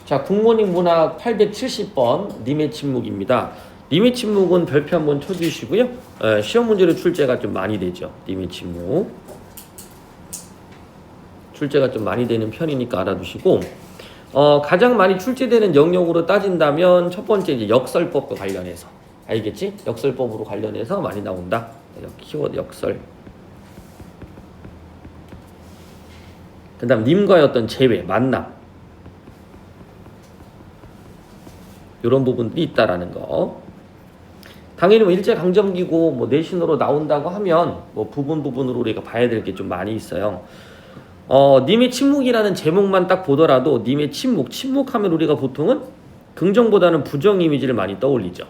자, 굿모닝 문학 870번 님의 침묵입니다. 님의 침묵은 별표 한번 쳐주시고요. 시험 문제로 출제가 좀 많이 되죠. 님의 침묵. 출제가 좀 많이 되는 편이니까 알아두시고, 가장 많이 출제되는 영역으로 따진다면 첫 번째 이제 역설법과 관련해서, 알겠지? 역설법으로 관련해서 많이 나온다. 키워드 역설. 그 다음 님과의 어떤 재회, 만남, 이런 부분들이 있다라는 거. 당연히 뭐 일제강점기고 뭐 내신으로 나온다고 하면 뭐 부분으로 우리가 봐야 될 게 좀 많이 있어요. 님의 침묵이라는 제목만 딱 보더라도 님의 침묵하면 우리가 보통은 긍정보다는 부정 이미지를 많이 떠올리죠.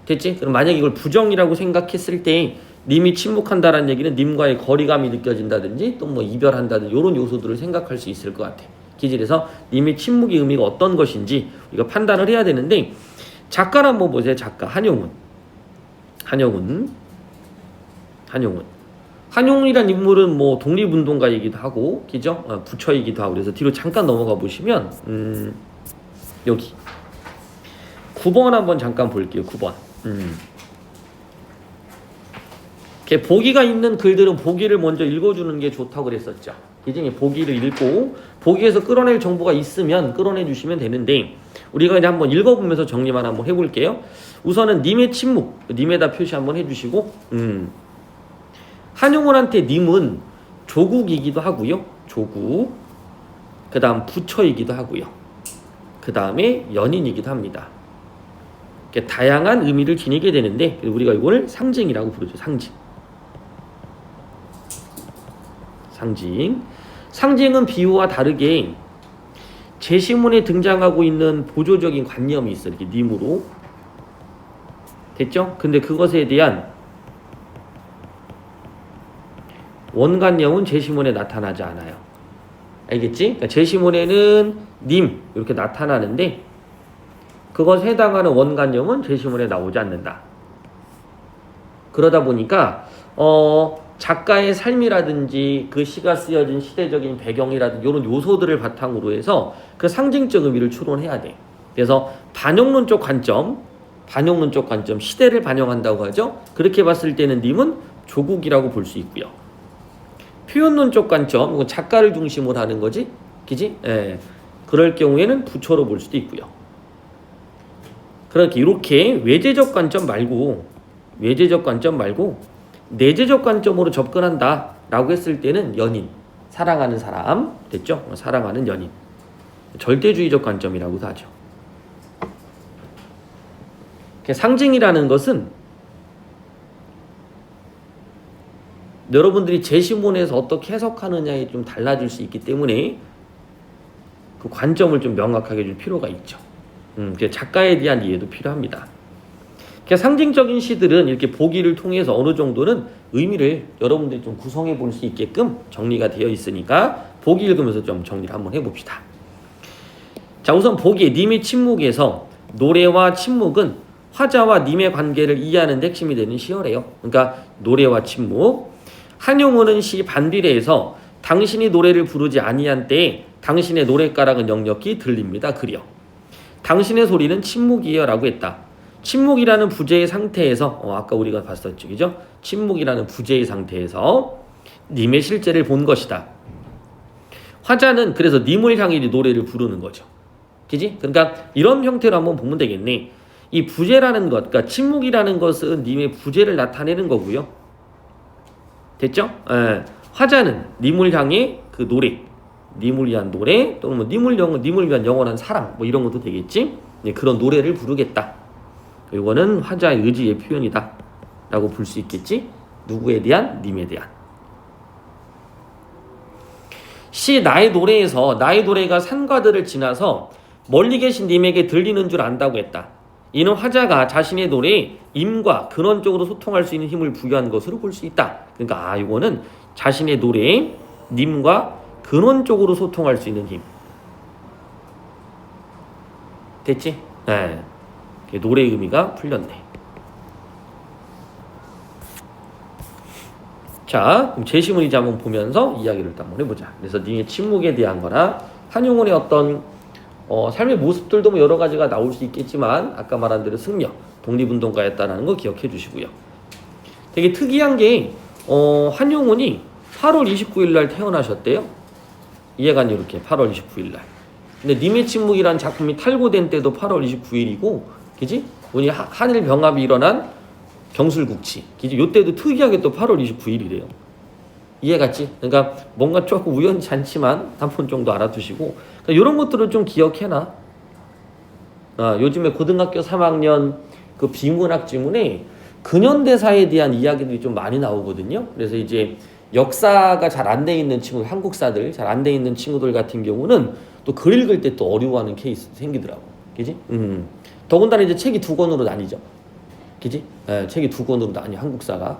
됐지? 그럼 만약에 이걸 부정이라고 생각했을 때 님이 침묵한다라는 얘기는 님과의 거리감이 느껴진다든지 또 뭐 이별한다든지 이런 요소들을 생각할 수 있을 것 같아. 그래서 님의 침묵의 의미가 어떤 것인지 우리가 판단을 해야 되는데, 작가를 한번 보세요. 작가 한용운이란 인물은 뭐 독립운동가이기도 하고, 그죠? 부처이기도 하고. 그래서 뒤로 잠깐 넘어가 보시면 여기 9번 한번 잠깐 볼게요. 9번. 이렇게 보기가 있는 글들은 보기를 먼저 읽어주는 게 좋다고 그랬었죠. 이제 보기를 읽고 보기에서 끌어낼 정보가 있으면 끌어내 주시면 되는데, 우리가 이제 한번 읽어보면서 정리만 한번 해볼게요. 우선은 님의 침묵, 님에다 표시 한번 해주시고, 한용운한테 님은 조국이기도 하고요. 조국. 그 다음 부처이기도 하고요. 그 다음에 연인이기도 합니다. 이렇게 다양한 의미를 지니게 되는데 우리가 이걸 상징이라고 부르죠. 상징은 비유와 다르게 제시문에 등장하고 있는 보조적인 관념이 있어. 이렇게 님으로. 됐죠? 근데 그것에 대한 원관념은 제시문에 나타나지 않아요. 알겠지? 그러니까 제시문에는 님 이렇게 나타나는데 그것에 해당하는 원관념은 제시문에 나오지 않는다. 그러다 보니까 작가의 삶이라든지 그 시가 쓰여진 시대적인 배경이라든지 이런 요소들을 바탕으로 해서 그 상징적 의미를 추론해야 돼. 그래서 반영론적 관점, 시대를 반영한다고 하죠. 그렇게 봤을 때는 님은 조국이라고 볼 수 있고요. 표현론적 관점, 이건 작가를 중심으로 하는 거지, 그지? 예. 그럴 경우에는 부처로 볼 수도 있고요. 그렇게 이렇게 외제적 관점 말고 내재적 관점으로 접근한다라고 했을 때는 연인, 사랑하는 사람, 됐죠? 사랑하는 연인. 절대주의적 관점이라고도 하죠. 상징이라는 것은 여러분들이 제시문에서 어떻게 해석하느냐에 좀 달라질 수 있기 때문에 그 관점을 좀 명확하게 줄 필요가 있죠. 작가에 대한 이해도 필요합니다. 상징적인 시들은 이렇게 보기를 통해서 어느 정도는 의미를 여러분들이 좀 구성해 볼 수 있게끔 정리가 되어 있으니까 보기 읽으면서 좀 정리를 한번 해봅시다. 자, 우선 보기에 님의 침묵에서 노래와 침묵은 화자와 님의 관계를 이해하는 데 핵심이 되는 시어래요. 그러니까 노래와 침묵. 한용운은 시 반비례에서 당신이 노래를 부르지 아니한 때에 당신의 노랫가락은 역력히 들립니다. 그려. 당신의 소리는 침묵이에요 라고 했다. 침묵이라는 부재의 상태에서 아까 우리가 봤었죠. 그죠? 침묵이라는 부재의 상태에서 님의 실제를 본 것이다. 화자는 그래서 님을 향해 노래를 부르는 거죠. 그지? 그러니까 이런 형태로 한번 보면 되겠네. 이 부재라는 것, 그러니까 침묵이라는 것은 님의 부재를 나타내는 거고요. 됐죠? 화자는 님을 향해 그 노래, 님을 위한 노래, 또는 뭐 님을 위한 영원한 사랑, 뭐 이런 것도 되겠지? 그런 노래를 부르겠다. 이거는 화자의 의지의 표현이다 라고 볼 수 있겠지? 누구에 대한? 님에 대한. 시 나의 노래에서 나의 노래가 산과들을 지나서 멀리 계신 님에게 들리는 줄 안다고 했다. 이는 화자가 자신의 노래에 임과 근원적으로 소통할 수 있는 힘을 부여한 것으로 볼 수 있다. 그러니까 이거는 자신의 노래에 님과 근원적으로 소통할 수 있는 힘. 됐지? 네. 노래의 의미가 풀렸네. 자, 그럼 제시문 이제 한번 보면서 이야기를 또 한번 해보자. 그래서 님의 침묵에 대한 거나 한용운의 어떤 삶의 모습들도 뭐 여러 가지가 나올 수 있겠지만 아까 말한 대로 승려, 독립운동가였다는 거 기억해 주시고요. 되게 특이한 게 한용운이 8월 29일 날 태어나셨대요. 이해관이 이렇게 8월 29일 날. 근데 님의 침묵이라는 작품이 탈고된 때도 8월 29일이고, 그지? 우리 한일 병합이 일어난 병술국치, 그지? 요때도 특이하게 또 8월 29일이래요. 이해갔지? 그러니까 뭔가 조금 우연치 않지만 한 번 정도 알아두시고, 그러니까 이런 것들을 좀 기억해놔. 요즘에 고등학교 3학년 그 비문학 지문에 근현대사에 대한 이야기들이 좀 많이 나오거든요. 그래서 이제 역사가 잘 안 돼 있는 친구, 한국사들 잘 안 돼 있는 친구들 같은 경우는 또 글 읽을 때 또 어려워하는 케이스 생기더라고. 그지? 더군다나 이제 책이 두 권으로 나뉘죠. 그지? 책이 두 권으로 나뉘어, 한국사가.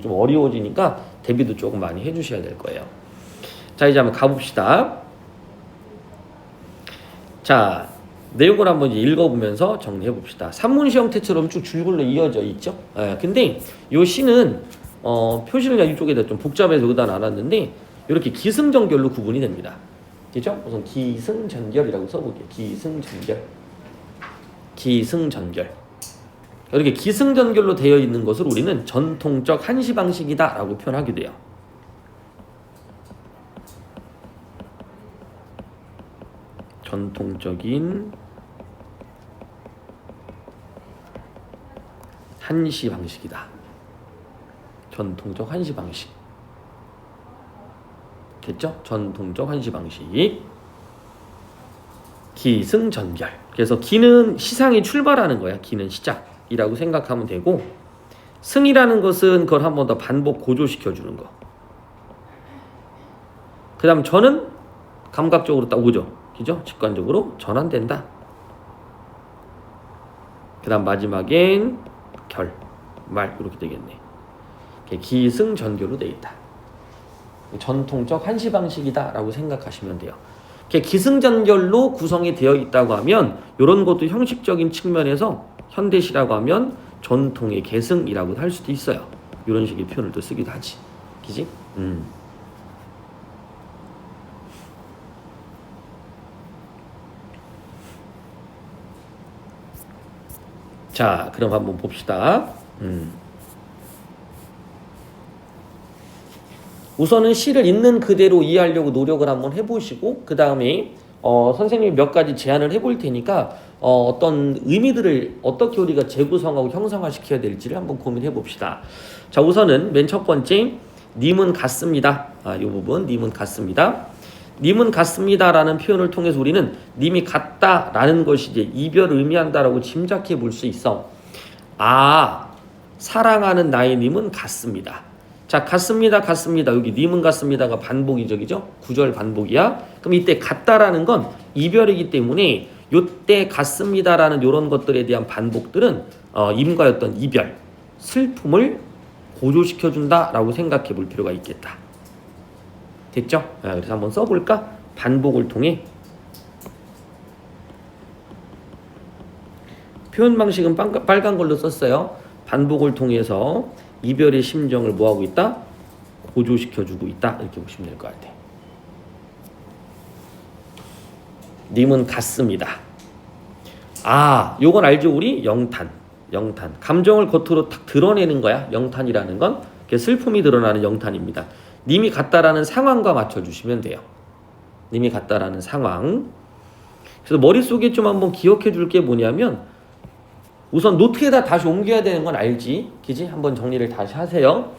좀 어려워지니까 대비도 조금 많이 해주셔야 될 거예요. 자, 이제 한번 가봅시다. 자, 내용을 한번 이제 읽어보면서 정리해 봅시다. 산문시 형태처럼 쭉 줄글로 이어져 있죠. 근데 이 시는 표시를 이쪽에다 좀 복잡해서 여기다 놔놨는데 이렇게 기승전결로 구분이 됩니다. 그죠? 우선 기승전결이라고 써볼게요. 기승전결. 이렇게 기승전결로 되어 있는 것을 우리는 전통적 한시 방식이다라고 표현하게 돼요. 전통적인 한시 방식이다. 전통적 한시 방식. 됐죠? 전통적 한시 방식. 기승전결. 그래서 기는 시상이 출발하는 거야. 기는 시작이라고 생각하면 되고, 승이라는 것은 그걸 한 번 더 반복 고조시켜 주는 거. 그 다음 전은 감각적으로 딱 오죠. 그죠? 직관적으로 전환된다. 그 다음 마지막엔 결, 말 이렇게 되겠네. 기승전결로 되어 있다. 전통적 한시 방식이다 라고 생각하시면 돼요. 기승전결로 구성이 되어 있다고 하면 이런 것도 형식적인 측면에서 현대시라고 하면 전통의 계승이라고 할 수도 있어요. 이런 식의 표현을 또 쓰기도 하지. 그지? 자, 그럼 한번 봅시다. 우선은 시를 있는 그대로 이해하려고 노력을 한번 해보시고, 그 다음에 선생님이 몇 가지 제안을 해볼 테니까 어떤 의미들을 어떻게 우리가 재구성하고 형상화시켜야 될지를 한번 고민해 봅시다. 자, 우선은 맨 첫 번째, 님은 같습니다. 이 부분, 님은 같습니다. 님은 같습니다라는 표현을 통해서 우리는 님이 같다라는 것이 이제 이별을 의미한다라고 짐작해 볼 수 있어. 사랑하는 나의 님은 같습니다. 자, 같습니다, 같습니다. 여기 님은 같습니다가 반복이죠, 그죠? 구절 반복이야. 그럼 이때 같다라는 건 이별이기 때문에 요때 같습니다라는 이런 것들에 대한 반복들은 임과였던 이별, 슬픔을 고조시켜준다라고 생각해 볼 필요가 있겠다. 됐죠? 그래서 한번 써볼까? 반복을 통해. 표현 방식은 빨간 걸로 썼어요. 반복을 통해서 이별의 심정을 뭐하고 있다? 고조시켜주고 있다. 이렇게 보시면 될 것 같아요. 님은 같습니다. 요건 알죠? 우리 영탄. 감정을 겉으로 탁 드러내는 거야. 영탄이라는 건 슬픔이 드러나는 영탄입니다. 님이 같다라는 상황과 맞춰주시면 돼요. 님이 같다라는 상황. 그래서 머릿속에 좀 한번 기억해 줄 게 뭐냐면, 우선 노트에다 다시 옮겨야 되는 건 알지? 그지? 한번 정리를 다시 하세요.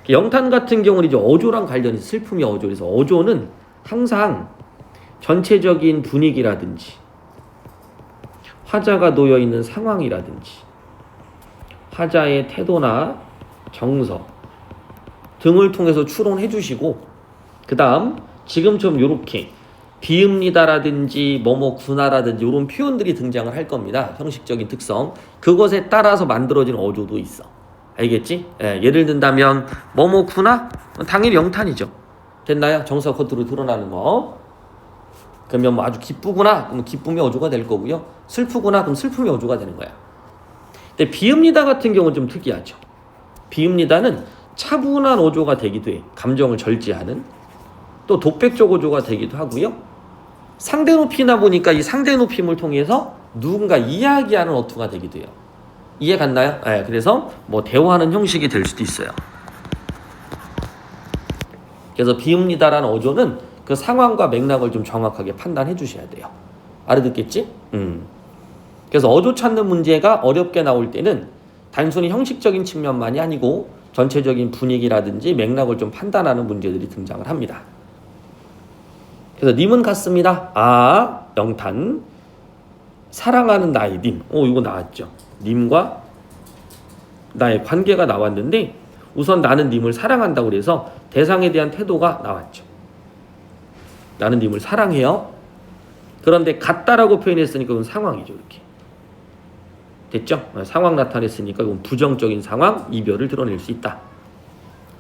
영탄 같은 경우는 이제 어조랑 관련이 슬픔이 어조. 그래서 어조는 항상 전체적인 분위기라든지 화자가 놓여 있는 상황이라든지 화자의 태도나 정서 등을 통해서 추론해 주시고, 그 다음 지금처럼 요렇게 비읍니다라든지 뭐뭐구나라든지 이런 표현들이 등장을 할 겁니다. 형식적인 특성. 그것에 따라서 만들어진 어조도 있어. 알겠지? 예를 든다면 뭐뭐구나? 당연히 영탄이죠. 됐나요? 정서 겉으로 드러나는 거. 그러면 뭐 아주 기쁘구나? 그럼 기쁨의 어조가 될 거고요. 슬프구나? 그럼 슬픔의 어조가 되는 거야. 근데 비읍니다 같은 경우는 좀 특이하죠. 비읍니다는 차분한 어조가 되기도 해. 감정을 절제하는. 또 독백적 어조가 되기도 하고요. 상대 높이나 보니까 이 상대 높임을 통해서 누군가 이야기하는 어투가 되기도 해요. 이해 갔나요? 네, 그래서 뭐 대화하는 형식이 될 수도 있어요. 그래서 비읍니다라는 어조는 그 상황과 맥락을 좀 정확하게 판단해 주셔야 돼요. 알아듣겠지? 그래서 어조 찾는 문제가 어렵게 나올 때는 단순히 형식적인 측면만이 아니고 전체적인 분위기라든지 맥락을 좀 판단하는 문제들이 등장을 합니다. 그래서 님은 같습니다. 아, 영탄. 사랑하는 나의 님. 이거 나왔죠. 님과 나의 관계가 나왔는데 우선 나는 님을 사랑한다고 그래서 대상에 대한 태도가 나왔죠. 나는 님을 사랑해요. 그런데 같다라고 표현했으니까 그건 상황이죠. 이렇게. 됐죠? 상황 나타냈으니까 이건 부정적인 상황, 이별을 드러낼 수 있다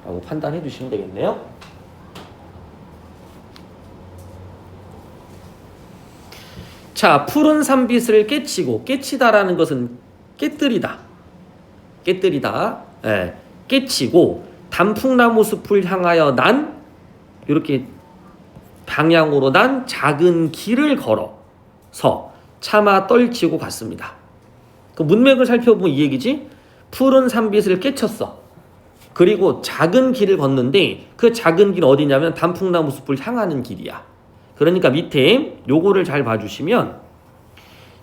라고 판단해 주시면 되겠네요. 자, 푸른 산빛을 깨치고, 깨치다라는 것은 깨뜨리다. 예, 깨치고 단풍나무 숲을 향하여 난 이렇게 방향으로 난 작은 길을 걸어서 차마 떨치고 갔습니다. 그 문맥을 살펴보면 이 얘기지. 푸른 산빛을 깨쳤어. 그리고 작은 길을 걷는데 그 작은 길 어디냐면 단풍나무 숲을 향하는 길이야. 그러니까 밑에 요거를 잘 봐주시면,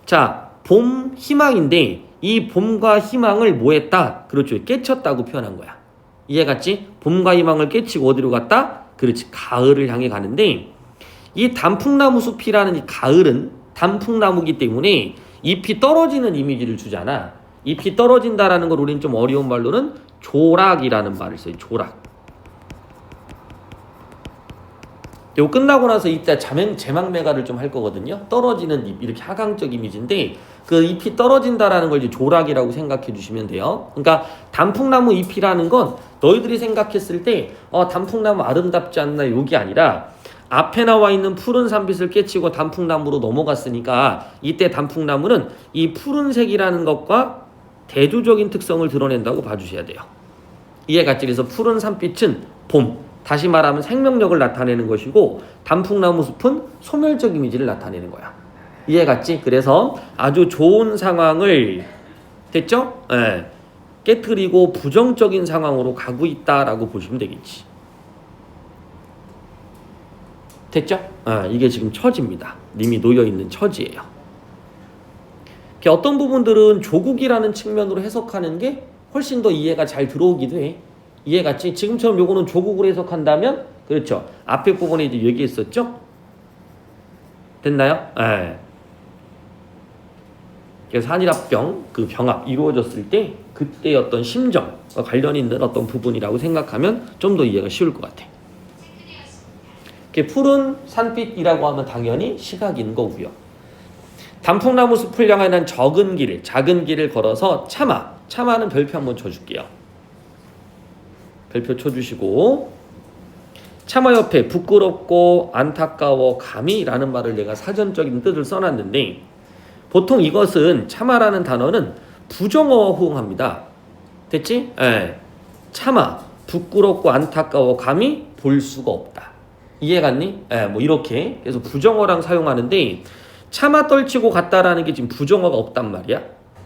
자, 봄 희망인데 이 봄과 희망을 뭐 했다? 그렇죠. 깨쳤다고 표현한 거야. 이해 갔지? 봄과 희망을 깨치고 어디로 갔다? 그렇지. 가을을 향해 가는데 이 단풍나무 숲이라는 이 가을은 단풍나무기 때문에 잎이 떨어지는 이미지를 주잖아. 잎이 떨어진다라는 걸 우리는 좀 어려운 말로는 조락이라는 말을 써요. 조락. 이거 끝나고 나서 이따 제망매가를 좀 할 거거든요. 떨어지는 잎, 이렇게 하강적 이미지인데 그 잎이 떨어진다라는 걸 이제 조락이라고 생각해 주시면 돼요. 그러니까 단풍나무 잎이라는 건 너희들이 생각했을 때 단풍나무 아름답지 않나 이게 아니라 앞에 나와 있는 푸른 산빛을 깨치고 단풍나무로 넘어갔으니까 이때 단풍나무는 이 푸른색이라는 것과 대조적인 특성을 드러낸다고 봐주셔야 돼요. 이해 갔지? 그래서 푸른 산빛은 봄, 다시 말하면 생명력을 나타내는 것이고 단풍나무 숲은 소멸적 이미지를 나타내는 거야. 이해 갔지? 그래서 아주 좋은 상황을, 됐죠? 예, 깨트리고 부정적인 상황으로 가고 있다라고 보시면 되겠지. 됐죠? 이게 지금 처지입니다. 님이 놓여있는 처지예요. 어떤 부분들은 조국이라는 측면으로 해석하는 게 훨씬 더 이해가 잘 들어오기도 해. 이해 갔지? 지금처럼 요거는 조국으로 해석한다면, 그렇죠. 앞에 부분에 이제 얘기했었죠? 됐나요? 예. 그래서 한일합병, 그 병합 이루어졌을 때 그때의 어떤 심정과 관련 있는 어떤 부분이라고 생각하면 좀 더 이해가 쉬울 것 같아. 푸른 산빛이라고 하면 당연히 시각인 거고요. 단풍나무 숲을 향하는 작은 길을 걸어서 차마는 별표 한번 쳐줄게요. 별표 쳐주시고, 차마 옆에 부끄럽고 안타까워 감히라는 말을 내가 사전적인 뜻을 써놨는데 보통 이것은 차마라는 단어는 부정어와 호응합니다. 됐지? 예. 차마 부끄럽고 안타까워 감히 볼 수가 없다. 이해 갔니? 뭐 이렇게. 그래서 부정어랑 사용하는데 차마 떨치고 갔다라는 게 지금 부정어가 없단 말이야.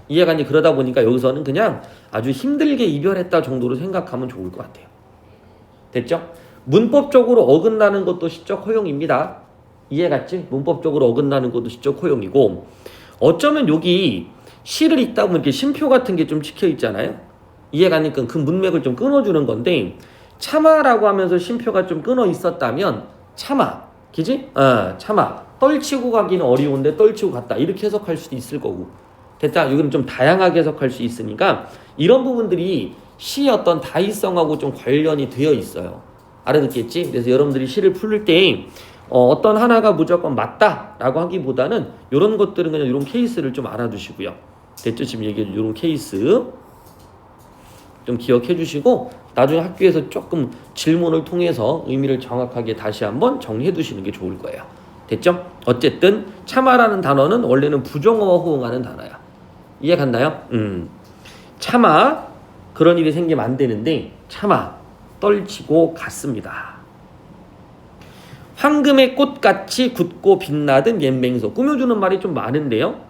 이해 갔니? 그러다 보니까 여기서는 그냥 아주 힘들게 이별했다 정도로 생각하면 좋을 것 같아요. 됐죠? 문법적으로 어긋나는 것도 시적 허용입니다. 이해 갔지? 문법적으로 어긋나는 것도 시적 허용이고, 어쩌면 여기 시를 읽다 보면 이렇게 심표 같은 게 좀 찍혀 있잖아요. 이해 가니까 그 문맥을 좀 끊어주는 건데, 차마라고 하면서 심표가 좀 끊어 있었다면 차마, 그지? 차마 떨치고 가기는 어려운데 떨치고 갔다 이렇게 해석할 수도 있을 거고, 됐다. 여기는 좀 다양하게 해석할 수 있으니까 이런 부분들이 시의 어떤 다의성하고 좀 관련이 되어 있어요. 알아듣겠지? 그래서 여러분들이 시를 풀 때 어떤 하나가 무조건 맞다라고 하기보다는 이런 것들은 그냥 이런 케이스를 좀 알아두시고요. 됐죠? 지금 얘기해 이런 케이스 좀 기억해 주시고 나중에 학교에서 조금 질문을 통해서 의미를 정확하게 다시 한번 정리해 두시는 게 좋을 거예요. 됐죠? 어쨌든 차마라는 단어는 원래는 부정어와 호응하는 단어야. 이해 갔나요? 차마 그런 일이 생기면 안 되는데 차마 떨치고 갔습니다. 황금의 꽃같이 굳고 빛나든 옛 맹서. 꾸며주는 말이 좀 많은데요.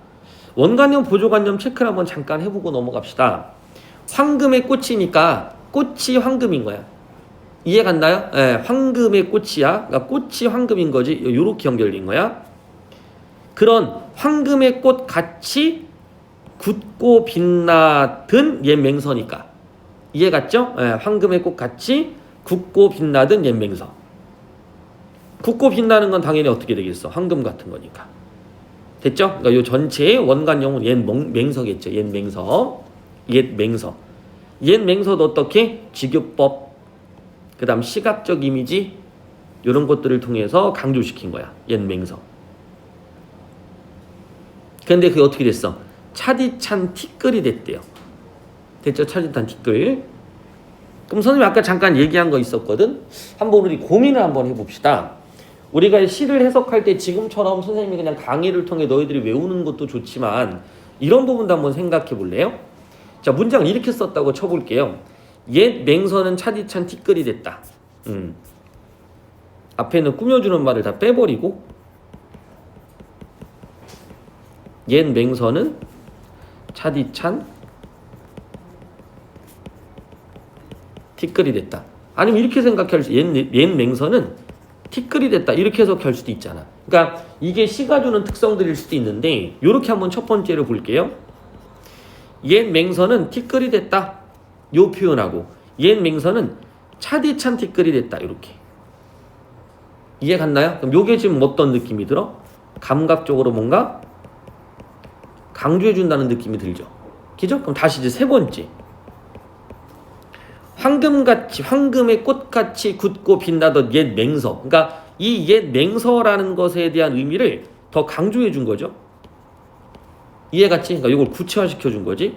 원관념 보조관념 체크를 한번 잠깐 해보고 넘어갑시다. 황금의 꽃이니까 꽃이 황금인 거야. 이해 갔나요? 예, 황금의 꽃이야. 그러니까 꽃이 황금인 거지. 요렇게 연결된 거야. 그런 황금의 꽃 같이 굳고 빛나든 옛 맹서니까. 이해 갔죠? 예, 황금의 꽃 같이 굳고 빛나든 옛 맹서. 굳고 빛나는 건 당연히 어떻게 되겠어? 황금 같은 거니까. 됐죠? 그러니까 요 전체의 원관용은 옛 맹서겠죠. 옛 맹서. 옛 맹서. 옛 맹서도 어떻게? 직유법. 그 다음 시각적 이미지. 이런 것들을 통해서 강조시킨 거야. 옛 맹서. 근데 그게 어떻게 됐어? 차디찬 티끌이 됐대요. 됐죠? 차디찬 티끌. 그럼 선생님이 아까 잠깐 얘기한 거 있었거든? 한번 우리 고민을 한번 해봅시다. 우리가 시를 해석할 때 지금처럼 선생님이 그냥 강의를 통해 너희들이 외우는 것도 좋지만 이런 부분도 한번 생각해 볼래요? 자, 문장을 이렇게 썼다고 쳐볼게요. 옛 맹서는 차디찬 티끌이 됐다. 앞에는 꾸며주는 말을 다 빼버리고 옛 맹서는 차디찬 티끌이 됐다. 아니면 이렇게 생각할 수, 옛 맹서는 티끌이 됐다. 이렇게 해석할 수도 있잖아. 그러니까 이게 시가 주는 특성들일 수도 있는데 이렇게 한번 첫 번째로 볼게요. 옛 맹서는 티끌이 됐다. 요 표현하고 옛 맹서는 차디찬 티끌이 됐다. 이렇게. 이해 갔나요? 그럼 요게 지금 어떤 느낌이 들어? 감각적으로 뭔가 강조해준다는 느낌이 들죠. 그죠? 그럼 다시 이제 세 번째. 황금같이, 황금의 꽃같이 굳고 빛나던 옛 맹서. 그러니까 이 옛 맹서라는 것에 대한 의미를 더 강조해 준 거죠. 이해갔지? 그러니까 이걸 구체화시켜 준 거지.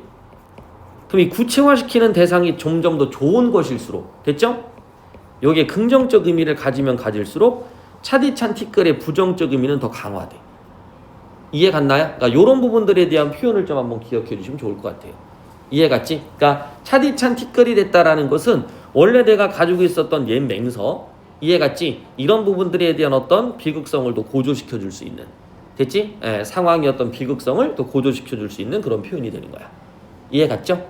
그럼 이 구체화시키는 대상이 점점 더 좋은 것일수록, 됐죠? 여기에 긍정적 의미를 가지면 가질수록 차디찬 티끌의 부정적 의미는 더 강화돼. 이해 갔나요? 그러니까 이런 부분들에 대한 표현을 좀 한번 기억해 주시면 좋을 것 같아요. 이해 갔지? 그러니까 차디찬 티끌이 됐다라는 것은 원래 내가 가지고 있었던 옛 맹서, 이해 갔지? 이런 부분들에 대한 어떤 비극성을 더 고조시켜 줄 수 있는, 됐지? 상황의 어떤 비극성을 더 고조시켜 줄 수 있는 그런 표현이 되는 거야. 이해 갔죠?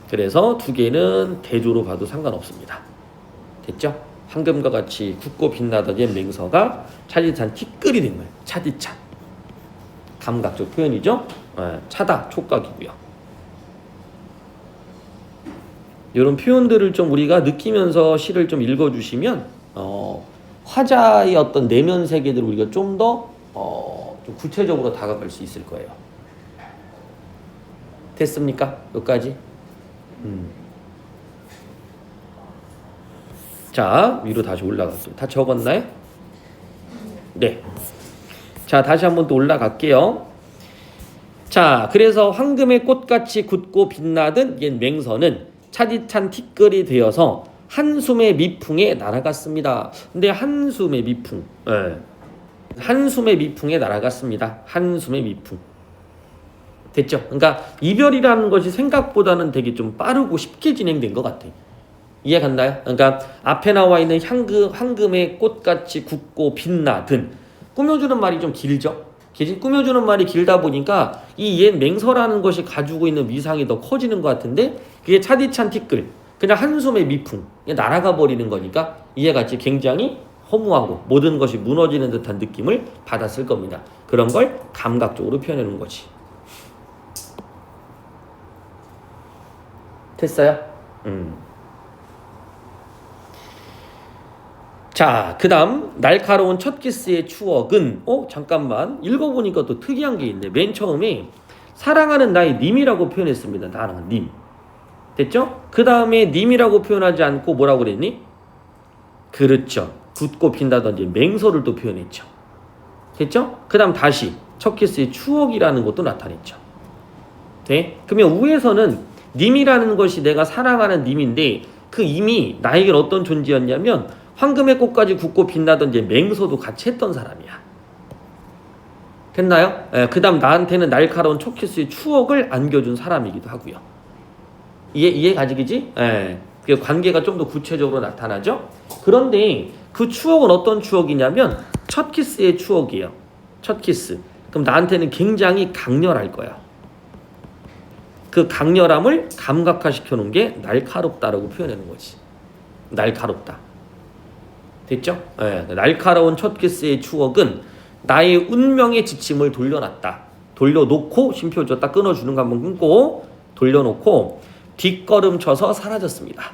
그래서 두 개는 대조로 봐도 상관없습니다. 됐죠? 황금과 같이 굳고 빛나던 옛 맹서가 차디찬 티끌이 된 거예요. 차디찬. 감각적 표현이죠. 차다, 촉각이고요. 이런 표현들을 좀 우리가 느끼면서 시를 좀 읽어주시면 화자의 어떤 내면 세계들을 우리가 좀 더 좀 구체적으로 다가갈 수 있을 거예요. 됐습니까? 여기까지? 자, 위로 다시 올라갈게요. 다 적었나요? 네. 자, 다시 한번 또 올라갈게요. 자, 그래서 황금의 꽃같이 굳고 빛나던 옛 맹서는 차디찬 티끌이 되어서 한숨의 미풍에 날아갔습니다. 근데 한숨의 미풍, 한숨의 미풍에 날아갔습니다. 한숨의 미풍. 됐죠? 그러니까 이별이라는 것이 생각보다는 되게 좀 빠르고 쉽게 진행된 것 같아요. 이해 갔나요? 그러니까 앞에 나와 있는 황금의 꽃같이 굳고 빛나든 꾸며주는 말이 좀 길죠? 꾸며주는 말이 길다 보니까 이 옛 맹서라는 것이 가지고 있는 위상이 더 커지는 것 같은데 그게 차디찬 티끌, 그냥 한숨의 미풍, 날아가 버리는 거니까 이해같이 굉장히 허무하고 모든 것이 무너지는 듯한 느낌을 받았을 겁니다. 그런 걸 감각적으로 표현하는 거지. 됐어요? 자, 그 다음 날카로운 첫 키스의 추억은 잠깐만 읽어보니까 또 특이한 게 있네. 맨 처음에 사랑하는 나의 님이라고 표현했습니다. 나는 님. 됐죠? 그 다음에 님이라고 표현하지 않고 뭐라고 그랬니? 그렇죠. 굳고 핀다든지 맹서를 또 표현했죠. 됐죠? 그 다음 다시 첫 키스의 추억이라는 것도 나타냈죠. 네? 그러면 위에서는 님이라는 것이 내가 사랑하는 님인데 그 님이 나에겐 어떤 존재였냐면 황금의 꽃까지 굳고 빛나던 이제 맹서도 같이 했던 사람이야. 됐나요? 그 다음 나한테는 날카로운 첫 키스의 추억을 안겨준 사람이기도 하고요. 이해 가지기지? 그 관계가 좀 더 구체적으로 나타나죠. 그런데 그 추억은 어떤 추억이냐면 첫 키스의 추억이에요. 첫 키스. 그럼 나한테는 굉장히 강렬할 거야. 그 강렬함을 감각화시켜 놓은 게 날카롭다라고 표현하는 거지. 날카롭다. 됐죠? 네, 날카로운 첫 키스의 추억은 나의 운명의 지침을 돌려놨다. 돌려놓고 쉼표 줬다 끊어주는 거 한번 끊고 돌려놓고 뒷걸음 쳐서 사라졌습니다.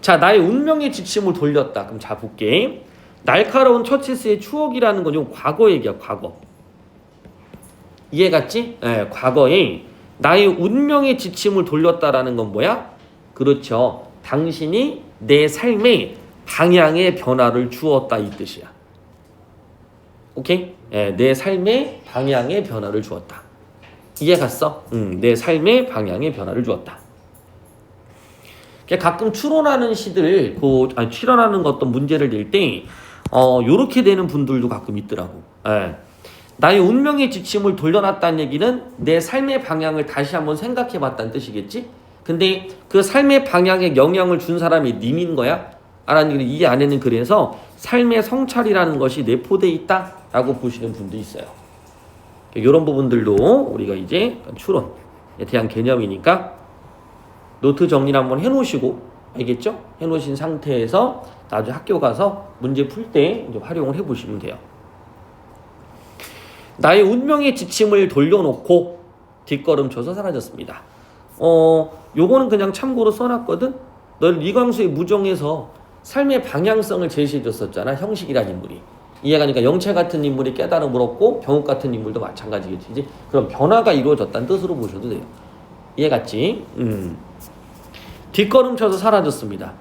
자, 나의 운명의 지침을 돌렸다. 그럼 자 볼게. 날카로운 첫 키스의 추억이라는 건 요 과거 얘기야. 과거. 이해 갔지? 네, 과거에 나의 운명의 지침을 돌렸다라는 건 뭐야? 그렇죠. 당신이 내 삶의 방향의 변화를 주었다 이 뜻이야. 오케이? 네, 내 삶의 방향의 변화를 주었다. 이해 갔어? 내 삶의 방향의 변화를 주었다. 가끔 추론하는 시들, 추론하는 어떤 문제를 낼 때, 요렇게 되는 분들도 가끔 있더라고. 예. 나의 운명의 지침을 돌려놨다는 얘기는 내 삶의 방향을 다시 한번 생각해 봤다는 뜻이겠지? 근데 그 삶의 방향에 영향을 준 사람이 님인 거야? 라는 이 안에는 그래서 삶의 성찰이라는 것이 내포되어 있다라고 보시는 분도 있어요. 이런 부분들도 우리가 이제 추론에 대한 개념이니까 노트 정리를 한번 해놓으시고, 알겠죠? 해놓으신 상태에서 나중에 학교 가서 문제 풀 때 활용을 해보시면 돼요. 나의 운명의 지침을 돌려놓고 뒷걸음쳐서 사라졌습니다. 요거는 그냥 참고로 써놨거든. 널 이광수의 무정에서 삶의 방향성을 제시해줬었잖아. 형식이라는 인물이. 이해가니까 영채 같은 인물이 깨달음을 얻고 병욱 같은 인물도 마찬가지겠지. 그럼 변화가 이루어졌다는 뜻으로 보셔도 돼요. 이해갔지? 뒷걸음쳐서 사라졌습니다.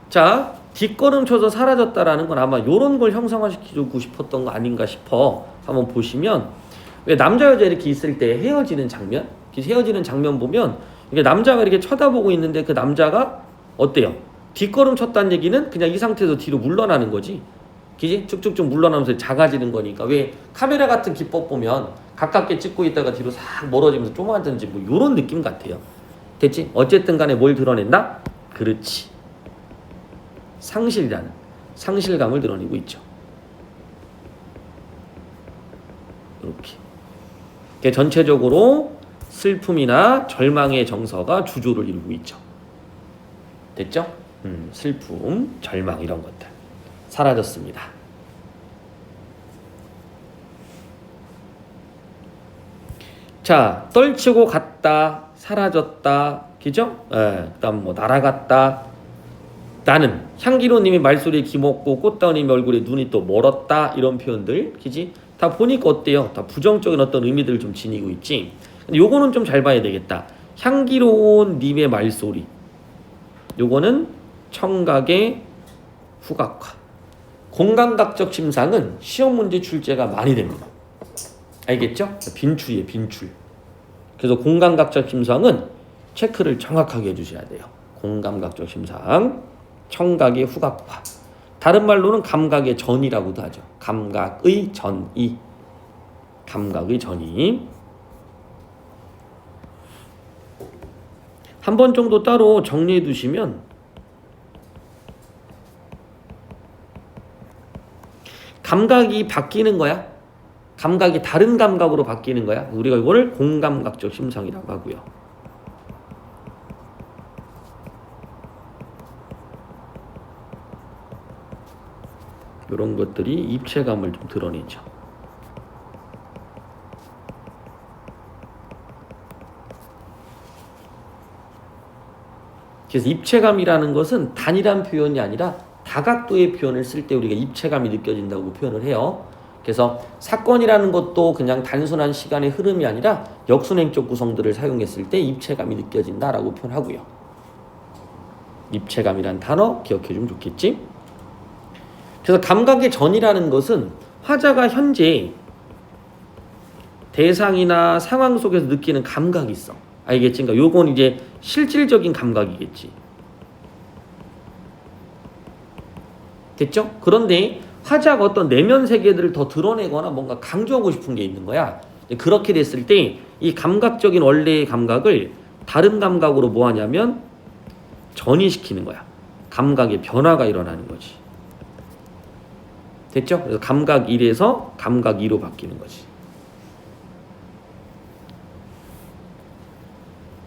자, 뒷걸음쳐서 사라졌다라는 건 아마 이런 걸 형상화시키고 싶었던 거 아닌가 싶어. 한번 보시면 왜 남자 여자 이렇게 있을 때 헤어지는 장면? 헤어지는 장면 보면 이게 남자가 이렇게 쳐다보고 있는데 그 남자가 어때요? 뒷걸음 쳤다는 얘기는 그냥 이 상태에서 뒤로 물러나는 거지. 그지? 쭉쭉쭉 물러나면서 작아지는 거니까. 왜 카메라 같은 기법 보면 가깝게 찍고 있다가 뒤로 싹 멀어지면서 조그만든지 뭐 이런 느낌 같아요. 됐지? 어쨌든 간에 뭘 드러낸다? 그렇지. 상실이라는 상실감을 드러내고 있죠. 이렇게 전체적으로 슬픔이나 절망의 정서가 주조를 이루고 있죠. 됐죠? 슬픔, 절망 이런 것들 사라졌습니다. 자, 떨치고 갔다, 사라졌다, 그죠? 그다음 뭐 날아갔다. 나는 향기로님의 말소리에 기먹고 꽃다운님의 얼굴에 눈이 또 멀었다 이런 표현들, 그지? 다 보니까 어때요? 다 부정적인 어떤 의미들을 좀 지니고 있지. 근데 요거는 좀 잘 봐야 되겠다. 향기로운 님의 말소리. 요거는 청각의 후각화. 공감각적 침상은 시험 문제 출제가 많이 됩니다. 알겠죠? 빈출이에요, 빈출. 그래서 공감각적 침상은 체크를 정확하게 해주셔야 돼요. 공감각적 침상, 청각의 후각화. 다른 말로는 감각의 전이라고도 하죠. 감각의 전이. 감각의 전이. 한 번 정도 따로 정리해 두시면 감각이 바뀌는 거야. 감각이 다른 감각으로 바뀌는 거야. 우리가 이거를 공감각적 심상이라고 하고요. 이런 것들이 입체감을 좀 드러내죠. 그래서 입체감이라는 것은 단일한 표현이 아니라 다각도의 표현을 쓸 때 우리가 입체감이 느껴진다고 표현을 해요. 그래서 사건이라는 것도 그냥 단순한 시간의 흐름이 아니라 역순행적 구성들을 사용했을 때 입체감이 느껴진다라고 표현하고요. 입체감이란 단어 기억해주면 좋겠지? 그래서 감각의 전이라는 것은 화자가 현재 대상이나 상황 속에서 느끼는 감각이 있어. 알겠지? 그러니까 요건 이제 실질적인 감각이겠지. 됐죠? 그런데 화자가 어떤 내면 세계들을 더 드러내거나 뭔가 강조하고 싶은 게 있는 거야. 그렇게 됐을 때 이 감각적인 원래의 감각을 다른 감각으로 뭐 하냐면 전이시키는 거야. 감각의 변화가 일어나는 거지. 됐죠? 그래서 감각 1에서 감각 2로 바뀌는 거지.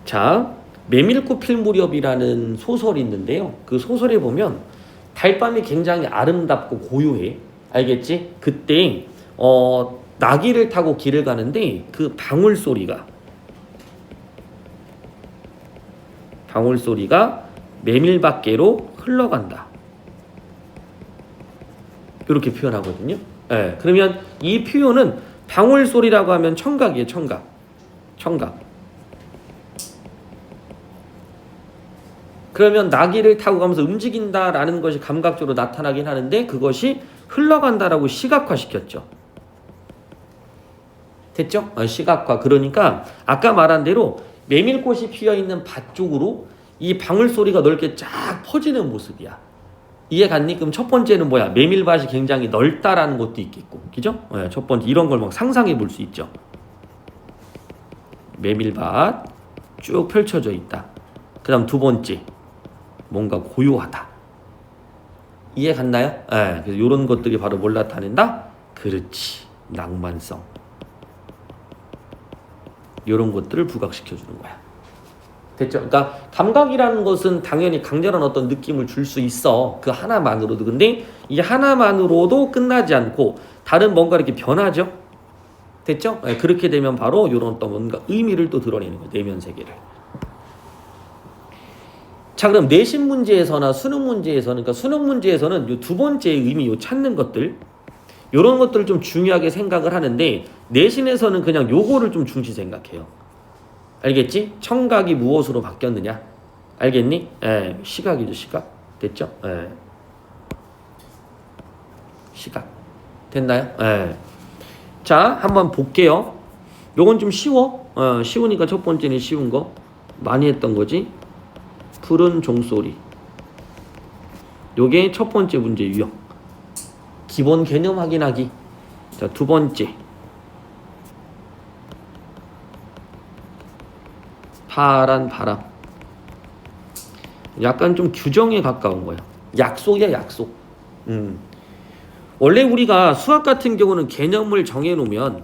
자, 메밀꽃 필 무렵이라는 소설이 있는데요. 그 소설에 보면 달밤이 굉장히 아름답고 고요해. 알겠지? 그때 나귀를 타고 길을 가는데 그 방울 소리가 메밀밭계로 흘러간다. 이렇게 표현하거든요. 예, 그러면 이 표현은 방울 소리라고 하면 청각이에요. 청각. 그러면 나귀를 타고 가면서 움직인다라는 것이 감각적으로 나타나긴 하는데 그것이 흘러간다라고 시각화시켰죠. 됐죠? 시각화. 그러니까 아까 말한 대로 메밀꽃이 피어있는 밭 쪽으로 이 방울 소리가 넓게 쫙 퍼지는 모습이야. 이해 갔니? 그럼 첫 번째는 뭐야? 메밀밭이 굉장히 넓다라는 것도 있겠고, 그죠? 첫 번째 이런 걸 막 상상해 볼 수 있죠. 메밀밭 쭉 펼쳐져 있다. 그다음 두 번째 뭔가 고요하다. 이해 갔나요? 그래서 이런 것들이 바로 뭘 나타낸다? 그렇지, 낭만성. 이런 것들을 부각시켜 주는 거야. 됐죠? 그러니까 감각이라는 것은 당연히 강렬한 어떤 느낌을 줄 수 있어. 그 하나만으로도. 근데 이 하나만으로도 끝나지 않고 다른 뭔가 이렇게 변하죠. 됐죠? 그렇게 되면 바로 이런 또 뭔가 의미를 또 드러내는 거예요. 내면 세계를. 자, 그럼 내신 문제에서나 수능 문제에서는, 그러니까 수능 문제에서는 이 두 번째 의미, 요 찾는 것들, 이런 것들을 좀 중요하게 생각을 하는데 내신에서는 그냥 요거를 좀 중시 생각해요. 알겠지? 청각이 무엇으로 바뀌었느냐? 알겠니? 시각이죠, 시각. 됐죠? 시각. 됐나요? 자, 한번 볼게요. 요건 좀 쉬워. 쉬우니까 첫 번째는 쉬운 거. 많이 했던 거지. 푸른 종소리. 요게 첫 번째 문제 유형. 기본 개념 확인하기. 자, 두 번째. 파란 바람. 약간 좀 규정에 가까운 거야. 약속이야, 약속. 원래 우리가 수학 같은 경우는 개념을 정해놓으면,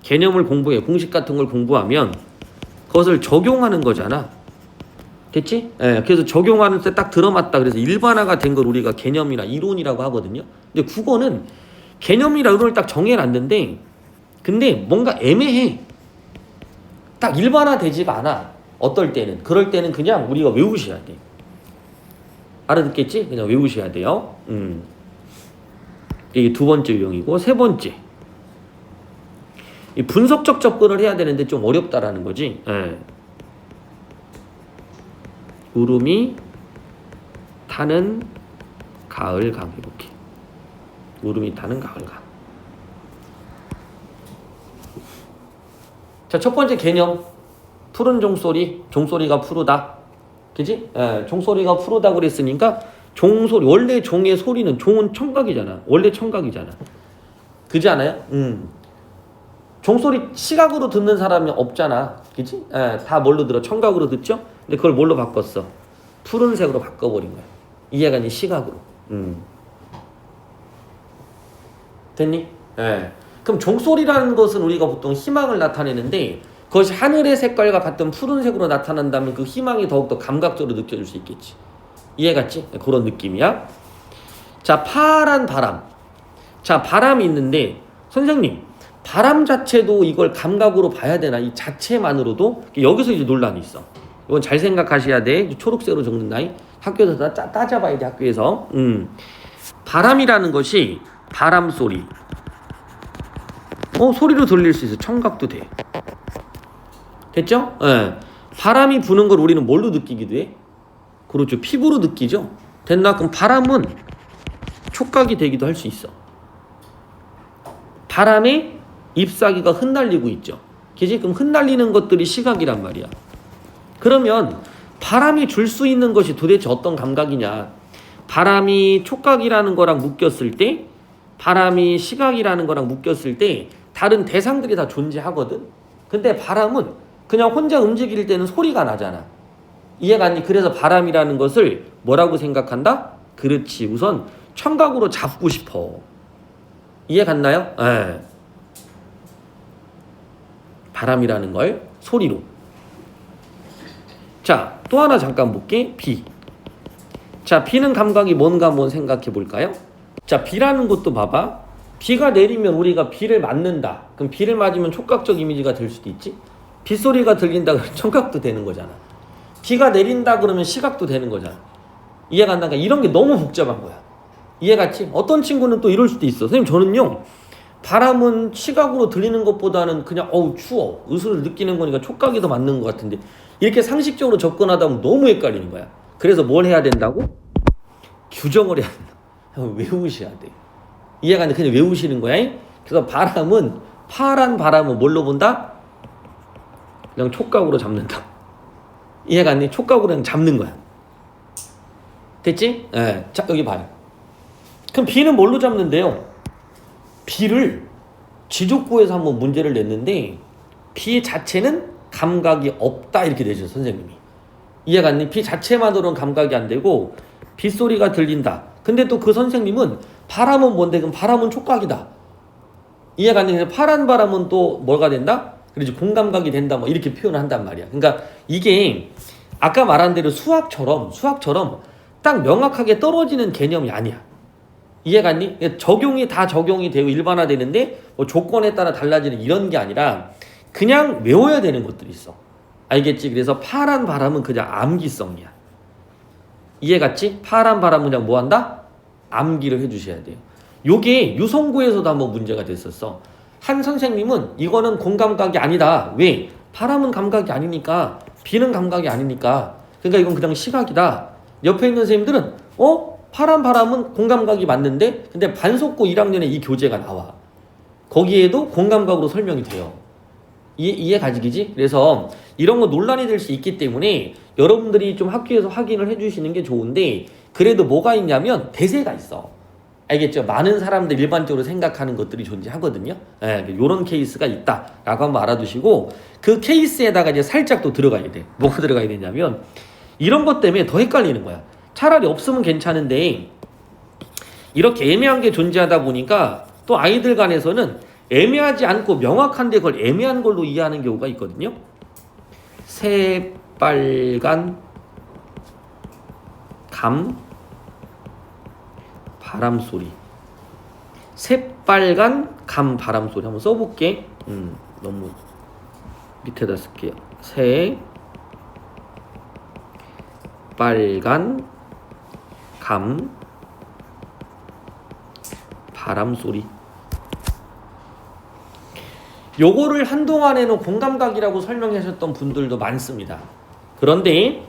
개념을 공부해, 공식 같은 걸 공부하면 그것을 적용하는 거잖아. 됐지? 그래서 적용하는 때 딱 들어맞다. 그래서 일반화가 된 걸 우리가 개념이나 이론이라고 하거든요. 근데 국어는 개념이나 이론을 딱 정해놨는데, 근데 뭔가 애매해. 딱 일반화되지가 않아. 어떨 때는. 그럴 때는 그냥 우리가 외우셔야 돼. 알아듣겠지? 그냥 외우셔야 돼요. 이게 두 번째 유형이고, 세 번째. 이 분석적 접근을 해야 되는데 좀 어렵다라는 거지. 울음이 타는 가을강. 이렇게. 울음이 타는 가을강. 자, 첫 번째 개념. 푸른 종소리. 종소리가 푸르다. 그지? 종소리가 푸르다 그랬으니까 종소리. 원래 종의 소리는, 종은 청각이잖아. 원래 청각이잖아. 그지 않아요? 종소리 시각으로 듣는 사람이 없잖아. 그지? 다 뭘로 들어? 청각으로 듣죠? 근데 그걸 뭘로 바꿨어? 푸른색으로 바꿔버린 거야. 이해가 니? 시각으로. 됐니? 그럼 종소리라는 것은 우리가 보통 희망을 나타내는데 그것이 하늘의 색깔과 같은 푸른색으로 나타난다면 그 희망이 더욱더 감각적으로 느껴질 수 있겠지. 이해갔지? 그런 느낌이야. 자, 파란 바람. 자, 바람이 있는데 선생님, 바람 자체도 이걸 감각으로 봐야 되나? 이 자체만으로도? 여기서 이제 논란이 있어. 이건 잘 생각하셔야 돼. 초록색으로 적는 나이. 학교에서 따져봐야 돼, 학교에서. 바람이라는 것이 바람 소리. 소리로 들릴 수 있어. 청각도 돼. 됐죠? 바람이 부는 걸 우리는 뭘로 느끼기도 해? 그렇죠. 피부로 느끼죠? 됐나? 그럼 바람은 촉각이 되기도 할 수 있어. 바람에 잎사귀가 흩날리고 있죠. 그치? 그럼 흩날리는 것들이 시각이란 말이야. 그러면 바람이 줄 수 있는 것이 도대체 어떤 감각이냐? 바람이 촉각이라는 거랑 묶였을 때, 바람이 시각이라는 거랑 묶였을 때 다른 대상들이 다 존재하거든. 근데 바람은 그냥 혼자 움직일 때는 소리가 나잖아. 이해가 안 돼? 그래서 바람이라는 것을 뭐라고 생각한다? 그렇지. 우선 청각으로 잡고 싶어. 이해 갔나요? 예. 바람이라는 걸 소리로. 자, 또 하나 잠깐 볼게. 비. 자, 비는 감각이 뭔가 한번 생각해 볼까요? 자, 비라는 것도 봐봐. 비가 내리면 우리가 비를 맞는다. 그럼 비를 맞으면 촉각적 이미지가 될 수도 있지. 빗소리가 들린다 그러면 청각도 되는 거잖아. 비가 내린다 그러면 시각도 되는 거잖아. 이해가 안 나니까 이런 게 너무 복잡한 거야. 이해갔지? 어떤 친구는 또 이럴 수도 있어. 선생님 저는요, 바람은 시각으로 들리는 것보다는 그냥 어우 추워, 의수를 느끼는 거니까 촉각이 더 맞는 것 같은데, 이렇게 상식적으로 접근하다 보면 너무 헷갈리는 거야. 그래서 뭘 해야 된다고? 규정을 해야 된다. 외우셔야 돼. 이해가 안 돼. 그냥 외우시는 거야. 그래서 바람은, 파란 바람은 뭘로 본다? 그냥 촉각으로 잡는다. 이해가 안 돼. 촉각으로 그냥 잡는 거야. 됐지? 예. 자, 여기 봐요. 그럼 비는 뭘로 잡는데요? 비를 지족구에서 한번 문제를 냈는데 비 자체는 감각이 없다 이렇게 내죠, 선생님이. 이해가 안 돼? 비 자체만으로는 감각이 안 되고 빗소리가 들린다. 근데 또 그 선생님은 바람은 뭔데? 그럼 바람은 촉각이다. 이해가 안 돼? 파란 바람은 또 뭐가 된다? 그래서 공감각이 된다. 뭐 이렇게 표현을 한단 말이야. 그러니까 이게 아까 말한 대로 수학처럼 딱 명확하게 떨어지는 개념이 아니야. 이해가 안 돼? 적용이 다 적용이 되고 일반화되는데 뭐 조건에 따라 달라지는 이런 게 아니라 그냥 외워야 되는 것들이 있어. 알겠지? 그래서 파란 바람은 그냥 암기성이야. 이해갔지? 파란 바람은 그냥 뭐 한다? 암기를 해주셔야 돼요. 요게 유성구에서도 한번 문제가 됐었어. 한 선생님은 이거는 공감각이 아니다. 왜? 바람은 감각이 아니니까, 비는 감각이 아니니까, 그러니까 이건 그냥 시각이다. 옆에 있는 선생님들은 파란 바람은 공감각이 맞는데, 근데 반속고 1학년에 이 교재가 나와. 거기에도 공감각으로 설명이 돼요. 이해 가지기지? 그래서 이런 거 논란이 될 수 있기 때문에 여러분들이 좀 학교에서 확인을 해주시는 게 좋은데, 그래도 뭐가 있냐면 대세가 있어. 알겠죠? 많은 사람들 일반적으로 생각하는 것들이 존재하거든요. 이런 케이스가 있다라고 한번 알아두시고, 그 케이스에다가 이제 살짝 또 들어가야 돼. 뭐가 들어가야 되냐면 이런 것 때문에 더 헷갈리는 거야. 차라리 없으면 괜찮은데 이렇게 애매한 게 존재하다 보니까 또 아이들 간에서는 애매하지 않고 명확한데 그걸 애매한 걸로 이해하는 경우가 있거든요. 새빨간 감 바람소리. 새빨간 감 바람소리 한번 써볼게. 너무 밑에다 쓸게요. 새빨간 감 바람소리. 요거를 한동안에는 공감각이라고 설명하셨던 분들도 많습니다. 그런데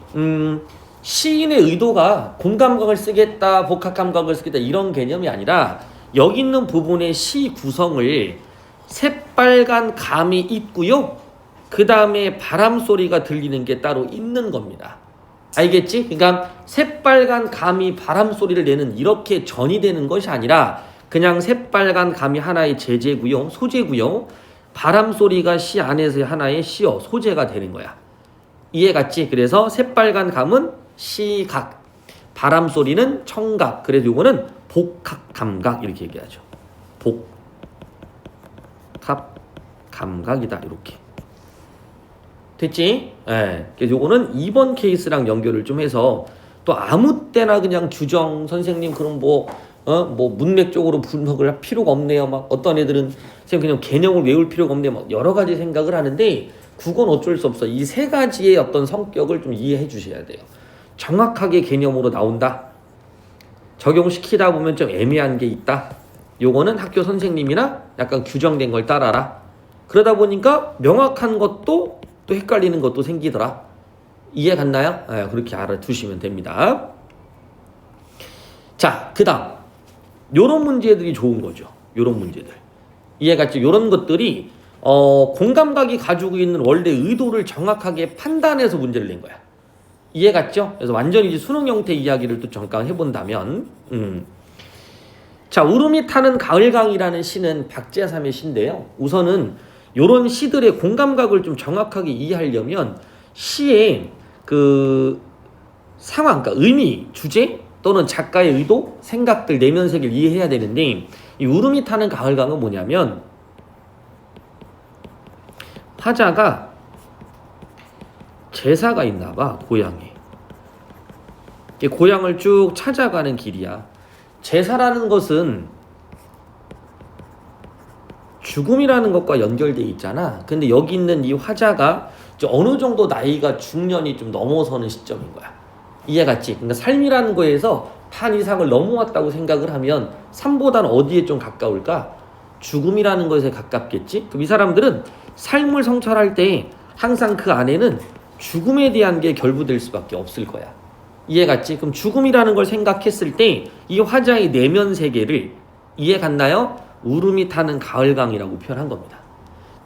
시인의 의도가 공감각을 쓰겠다, 복합감각을 쓰겠다 이런 개념이 아니라 여기 있는 부분의 시 구성을 새빨간 감이 있고요, 그 다음에 바람소리가 들리는 게 따로 있는 겁니다. 알겠지? 그러니까 새빨간 감이 바람소리를 내는 이렇게 전이 되는 것이 아니라 그냥 새빨간 감이 하나의 제재고요, 소재고요, 바람소리가 시 안에서의 하나의 시어, 소재가 되는 거야. 이해갔지? 그래서 새빨간 감은 시각, 바람소리는 청각, 그래서 이거는 복합감각 이렇게 얘기하죠. 복합감각이다 이렇게. 됐지? 그래서 이거는 2번 케이스랑 연결을 좀 해서 또 아무 때나 그냥 주정 선생님 그럼 뭐 문맥적으로 분석을 할 필요가 없네요. 막 어떤 애들은 그냥 개념을 외울 필요가 없네요. 막 여러 가지 생각을 하는데 그건 어쩔 수 없어. 이 세 가지의 어떤 성격을 좀 이해해 주셔야 돼요. 정확하게 개념으로 나온다. 적용시키다 보면 좀 애매한 게 있다. 요거는 학교 선생님이나 약간 규정된 걸 따라라. 그러다 보니까 명확한 것도 또 헷갈리는 것도 생기더라. 이해 갔나요? 그렇게 알아두시면 됩니다. 자, 그 다음 요런 문제들이 좋은 거죠. 요런 문제들. 이해갔죠? 요런 것들이 공감각이 가지고 있는 원래 의도를 정확하게 판단해서 문제를 낸 거야. 이해갔죠? 그래서 완전히 이제 수능 형태 이야기를 또 잠깐 해본다면, 자, 울음이 타는 가을강이라는 시는 박재삼의 시인데요. 우선은 이런 시들의 공감각을 좀 정확하게 이해하려면 시의 그 상황, 그러니까 의미, 주제 또는 작가의 의도, 생각들, 내면 세계를 이해해야 되는데, 이 울음이 타는 가을강은 뭐냐면 화자가 제사가 있나봐, 고향에. 고향을 쭉 찾아가는 길이야. 제사라는 것은 죽음이라는 것과 연결돼 있잖아. 근데 여기 있는 이 화자가 어느 정도 나이가 중년이 좀 넘어서는 시점인 거야. 이해갔지? 그러니까 삶이라는 거에서 반 이상을 넘어왔다고 생각을 하면 삶보다는 어디에 좀 가까울까? 죽음이라는 것에 가깝겠지? 그럼 이 사람들은 삶을 성찰할 때 항상 그 안에는 죽음에 대한 게 결부될 수밖에 없을 거야. 이해갔지? 그럼 죽음이라는 걸 생각했을 때 이 화자의 내면 세계를 이해갔나요? 울음이 타는 가을강이라고 표현한 겁니다.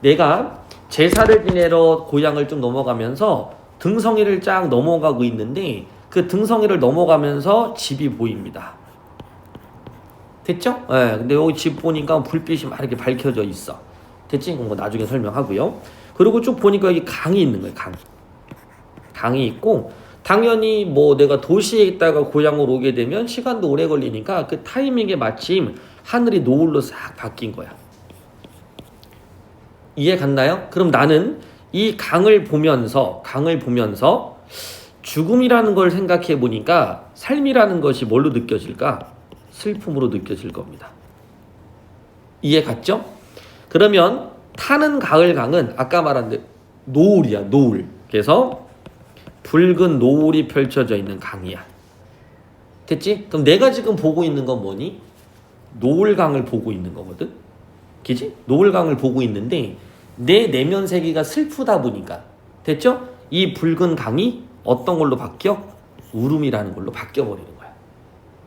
내가 제사를 지내러 고향을 좀 넘어가면서 등성이를 쫙 넘어가고 있는데 그 등성이를 넘어가면서 집이 보입니다. 됐죠? 네, 근데 여기 집 보니까 불빛이 막 이렇게 밝혀져 있어. 됐지? 그건 뭐 나중에 설명하고요. 그리고 쭉 보니까 여기 강이 있는 거예요. 강이 있고, 당연히 뭐 내가 도시에 있다가 고향으로 오게 되면 시간도 오래 걸리니까 그 타이밍에 마침 하늘이 노을로 싹 바뀐 거야. 이해 갔나요? 그럼 나는 이 강을 보면서 죽음이라는 걸 생각해 보니까 삶이라는 것이 뭘로 느껴질까? 슬픔으로 느껴질 겁니다. 이해 갔죠? 그러면 타는 가을강은 아까 말한 대로 노을이야, 노을. 그래서 붉은 노을이 펼쳐져 있는 강이야. 됐지? 그럼 내가 지금 보고 있는 건 뭐니? 노을강을 보고 있는 거거든. 그지? 노을강을 보고 있는데 내 내면 세계가 슬프다 보니까, 됐죠? 이 붉은 강이 어떤 걸로 바뀌어? 울음이라는 걸로 바뀌어 버리는 거야.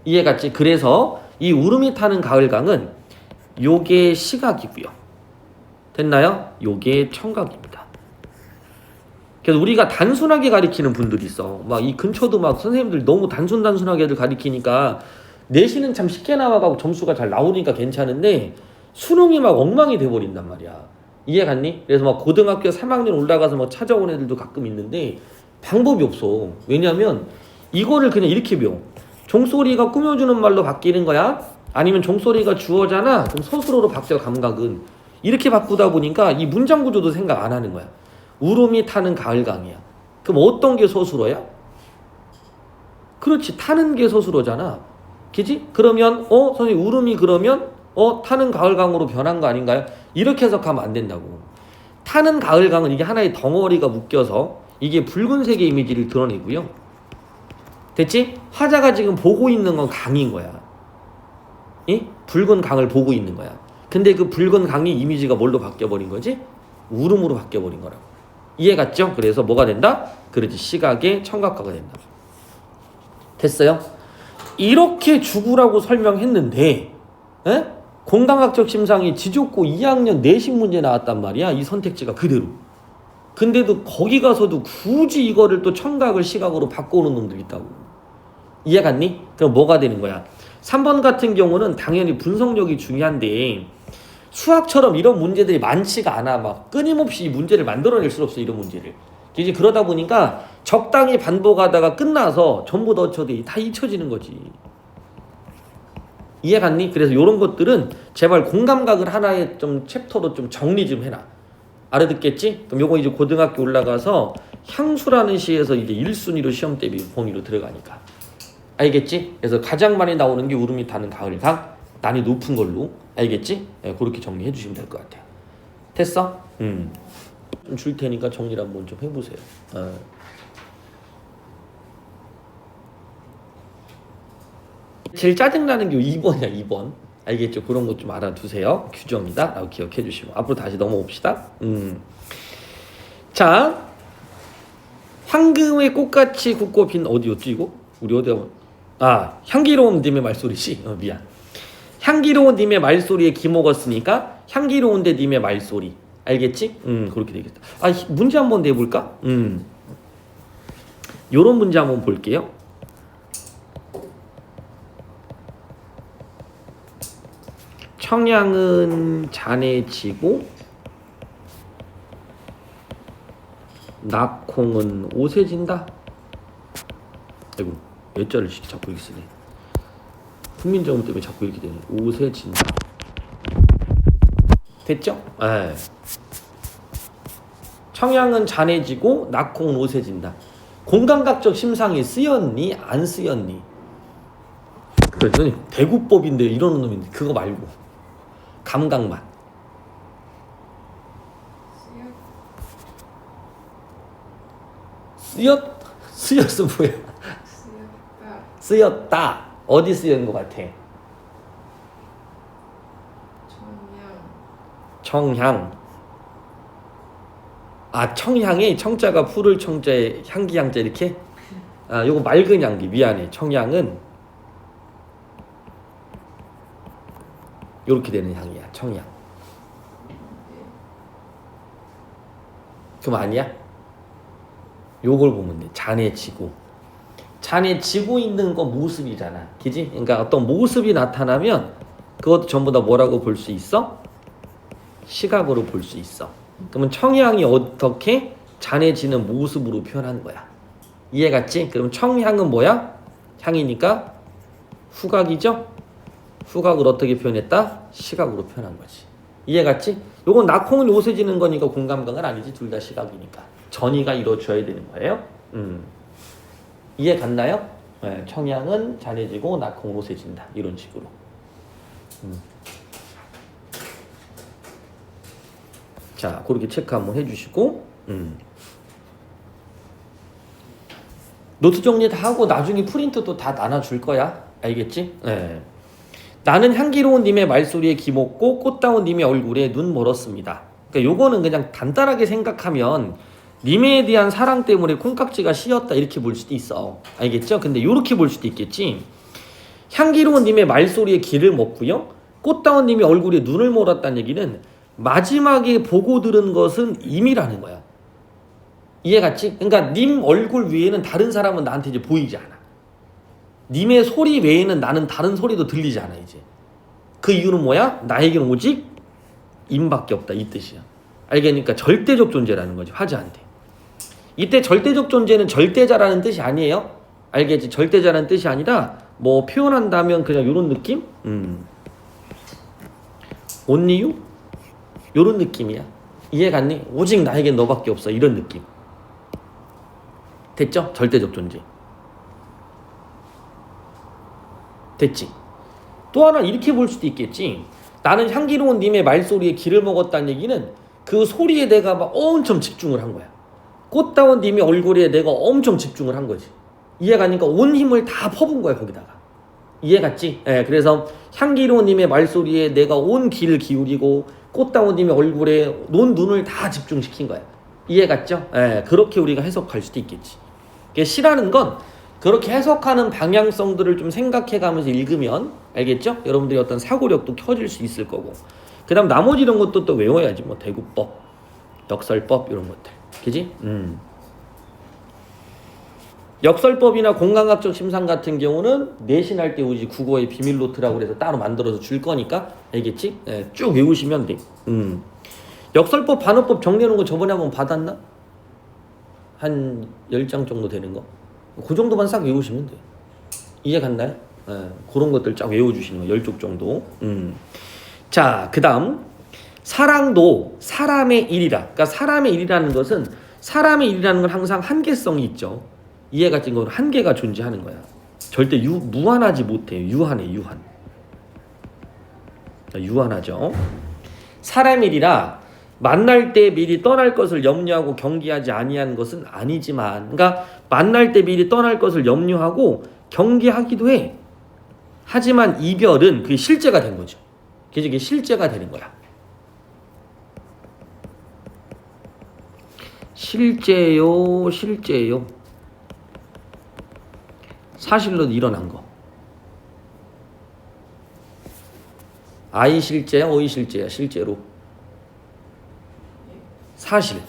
이해 갔지? 그래서 이 울음이 타는 가을강은 요게 시각이고요. 됐나요? 요게 청각입니다. 그래서 우리가 단순하게 가리키는 분들이 있어. 막 이 근처도 막 선생님들 너무 단순하게들 가리키니까 내신은 참 쉽게 나와가고 점수가 잘 나오니까 괜찮은데 수능이 막 엉망이 돼버린단 말이야. 이해 갔니? 그래서 막 고등학교 3학년 올라가서 막 찾아온 애들도 가끔 있는데 방법이 없어. 왜냐면 이거를 그냥 이렇게 배워. 종소리가 꾸며주는 말로 바뀌는 거야? 아니면 종소리가 주어잖아? 그럼 서술어로 바뀌어, 감각은. 이렇게 바꾸다 보니까 이 문장 구조도 생각 안 하는 거야. 울음이 타는 가을강이야. 그럼 어떤 게 서술어야? 그렇지, 타는 게 서술어잖아. 그지? 그러면 선생님 울음이 그러면 타는 가을강으로 변한 거 아닌가요? 이렇게 해석하면 안 된다고. 타는 가을강은 이게 하나의 덩어리가 묶여서 이게 붉은색의 이미지를 드러내고요. 됐지? 화자가 지금 보고 있는 건 강인 거야. 이? 붉은 강을 보고 있는 거야. 근데 그 붉은 강이 이미지가 뭘로 바뀌어버린 거지? 울음으로 바뀌어버린 거라고. 이해 갔죠? 그래서 뭐가 된다? 그렇지, 시각의 청각화가 된다. 됐어요? 이렇게 죽으라고 설명했는데 공강학적 심상이 지족고 2학년 내신 문제 나왔단 말이야. 이 선택지가 그대로. 근데도 거기 가서도 굳이 이거를 또 청각을 시각으로 바꿔오는 놈들이 있다고. 이해 갔니? 그럼 뭐가 되는 거야? 3번 같은 경우는 당연히 분석력이 중요한데 수학처럼 이런 문제들이 많지가 않아. 막 끊임없이 이 문제를 만들어낼 수 없어, 이런 문제를. 이제 그러다 보니까 적당히 반복하다가 끝나서 전부 다 잊혀지는 거지. 이해 갔니? 그래서 이런 것들은 제발 공감각을 하나의 좀 챕터로 좀 정리 좀 해놔. 알아듣겠지? 그럼 요거 이제 고등학교 올라가서 향수라는 시에서 이제 1순위로 시험 대비 범위로 들어가니까. 알겠지? 그래서 가장 많이 나오는 게 울음이 타는 가을강, 난이 높은 걸로. 알겠지? 네, 그렇게 정리해 주시면 될 것 같아요. 됐어? 좀 줄 테니까 정리를 한번 좀 해보세요. 제일 짜증나는 게 2번이야, 2번. 알겠죠? 그런 것 좀 알아두세요. 규정이다 라고 기억해 주시고 앞으로 다시 넘어봅시다. 자, 황금의 꽃같이 굳고 빈 어디였지 이거? 우리 어디야? 향기로운 님의 말소리지? 미안. 향기로운 님의 말소리에 기먹었으니까 향기로운데 님의 말소리. 알겠지? 그렇게 되겠다. 문제 한번 내볼까? 요런 문제 한번 볼게요. 청양은 잔해지고 낙콩은 오세진다. 아이고 예자를 자꾸 이렇게 쓰네. 훈민정음 때문에 자꾸 이렇게 되네. 오세진다. 됐죠? 에. 청양은 잔해지고 낙콩은 오세진다. 공감각적 심상이 쓰였니? 안 쓰였니? 그랬더니 대구법인데 이러는 놈인데 그거 말고 감각만. 쓰였어 뭐야? 쓰였다. 어디 쓰였는 것 같아? 청향. 아 청향이 청자가 푸를 청자에 향기 향자 이렇게? 아 요거 맑은 향기 미안해. 청향은 요렇게 되는 향이야. 청향. 그럼 아니야? 요걸 보면 돼. 잔해지고. 잔해지고 있는 건 모습이잖아. 그지? 그러니까 어떤 모습이 나타나면 그것도 전부 다 뭐라고 볼 수 있어? 시각으로 볼 수 있어. 그러면 청향이 어떻게 잔해지는 모습으로 표현하는 거야. 이해갔지? 그럼 청향은 뭐야? 향이니까 후각이죠? 후각을 어떻게 표현했다? 시각으로 표현한 거지. 이해갔지? 요건 낙콩은 오세지는 거니까 공감각은 아니지. 둘 다 시각이니까. 전이가 이루어져야 되는 거예요. 이해 갔나요? 네, 청양은 잔해지고 낙콩은 오세진다. 이런 식으로. 자, 그렇게 체크 한번 해주시고 노트 정리 다 하고 나중에 프린트도 다 나눠줄 거야. 알겠지? 네. 나는 향기로운 님의 말소리에 기먹고 꽃다운 님의 얼굴에 눈 멀었습니다. 그러니까 요거는 그냥 간단하게 생각하면 님에 대한 사랑 때문에 콩깍지가 씌었다 이렇게 볼 수도 있어. 알겠죠? 근데 요렇게 볼 수도 있겠지. 향기로운 님의 말소리에 귀를 먹고요. 꽃다운 님의 얼굴에 눈을 멀었다는 얘기는 마지막에 보고 들은 것은 임이라는 거야. 이해갔지? 그러니까 님 얼굴 외에는 다른 사람은 나한테 이제 보이지 않아. 님의 소리 외에는 나는 다른 소리도 들리지 않아 이제. 그 이유는 뭐야? 나에게는 오직 임밖에 없다 이 뜻이야. 알겠습니까? 절대적 존재라는 거지 화자한테. 이때 절대적 존재는 절대자라는 뜻이 아니에요. 알겠지? 절대자라는 뜻이 아니라 뭐 표현한다면 그냥 이런 느낌? only you? 이런 느낌이야. 이해갔니? 오직 나에겐 너밖에 없어 이런 느낌. 됐죠? 절대적 존재. 됐지? 또 하나 이렇게 볼 수도 있겠지. 나는 향기로운 님의 말소리에 귀를 먹었다는 얘기는 그 소리에 내가 막 엄청 집중을 한 거야. 꽃다운 님의 얼굴에 내가 엄청 집중을 한 거지. 이해가니까 온 힘을 다 퍼본 거야 거기다가. 이해갔지? 예, 그래서 향기로운 님의 말소리에 내가 온 귀를 기울이고 꽃다운 님의 얼굴에 온 눈을 다 집중시킨 거야. 이해갔죠? 예, 그렇게 우리가 해석할 수도 있겠지. 시라는 건 그렇게 해석하는 방향성들을 좀 생각해가면서 읽으면 알겠죠? 여러분들이 어떤 사고력도 켜질 수 있을 거고 그 다음 나머지 이런 것도 또 외워야지. 뭐 대구법, 역설법 이런 것들. 그지? 역설법이나 공감각적 심상 같은 경우는 내신할 때 우리 국어의 비밀 노트라고 해서 따로 만들어서 줄 거니까 알겠지? 네, 쭉 외우시면 돼. 역설법, 반어법 정리하는 거 저번에 한번 받았나? 한 10장 정도 되는 거? 그 정도만 싹 외우시면 돼. 이해 갔나요? 네, 그런 것들 쫙 외워주시는 거 10쪽 정도. 자, 그 다음 사랑도 사람의 일이라. 그러니까 사람의 일이라는 것은 사람의 일이라는 건 항상 한계성이 있죠. 이해가 된 건 한계가 존재하는 거야. 절대 무한하지 못해요. 유한해, 유한. 유한하죠. 사람의 일이라 만날 때 미리 떠날 것을 염려하고 경계하지 아니하는 것은 아니지만, 그러니까 만날 때 미리 떠날 것을 염려하고 경계하기도 해. 하지만 이별은 그게 실제가 된 거죠. 그게 실제가 되는 거야. 실제요, 실제요. 사실로 일어난 거. 아이 실제야, 어이 실제야, 실제로. 사실.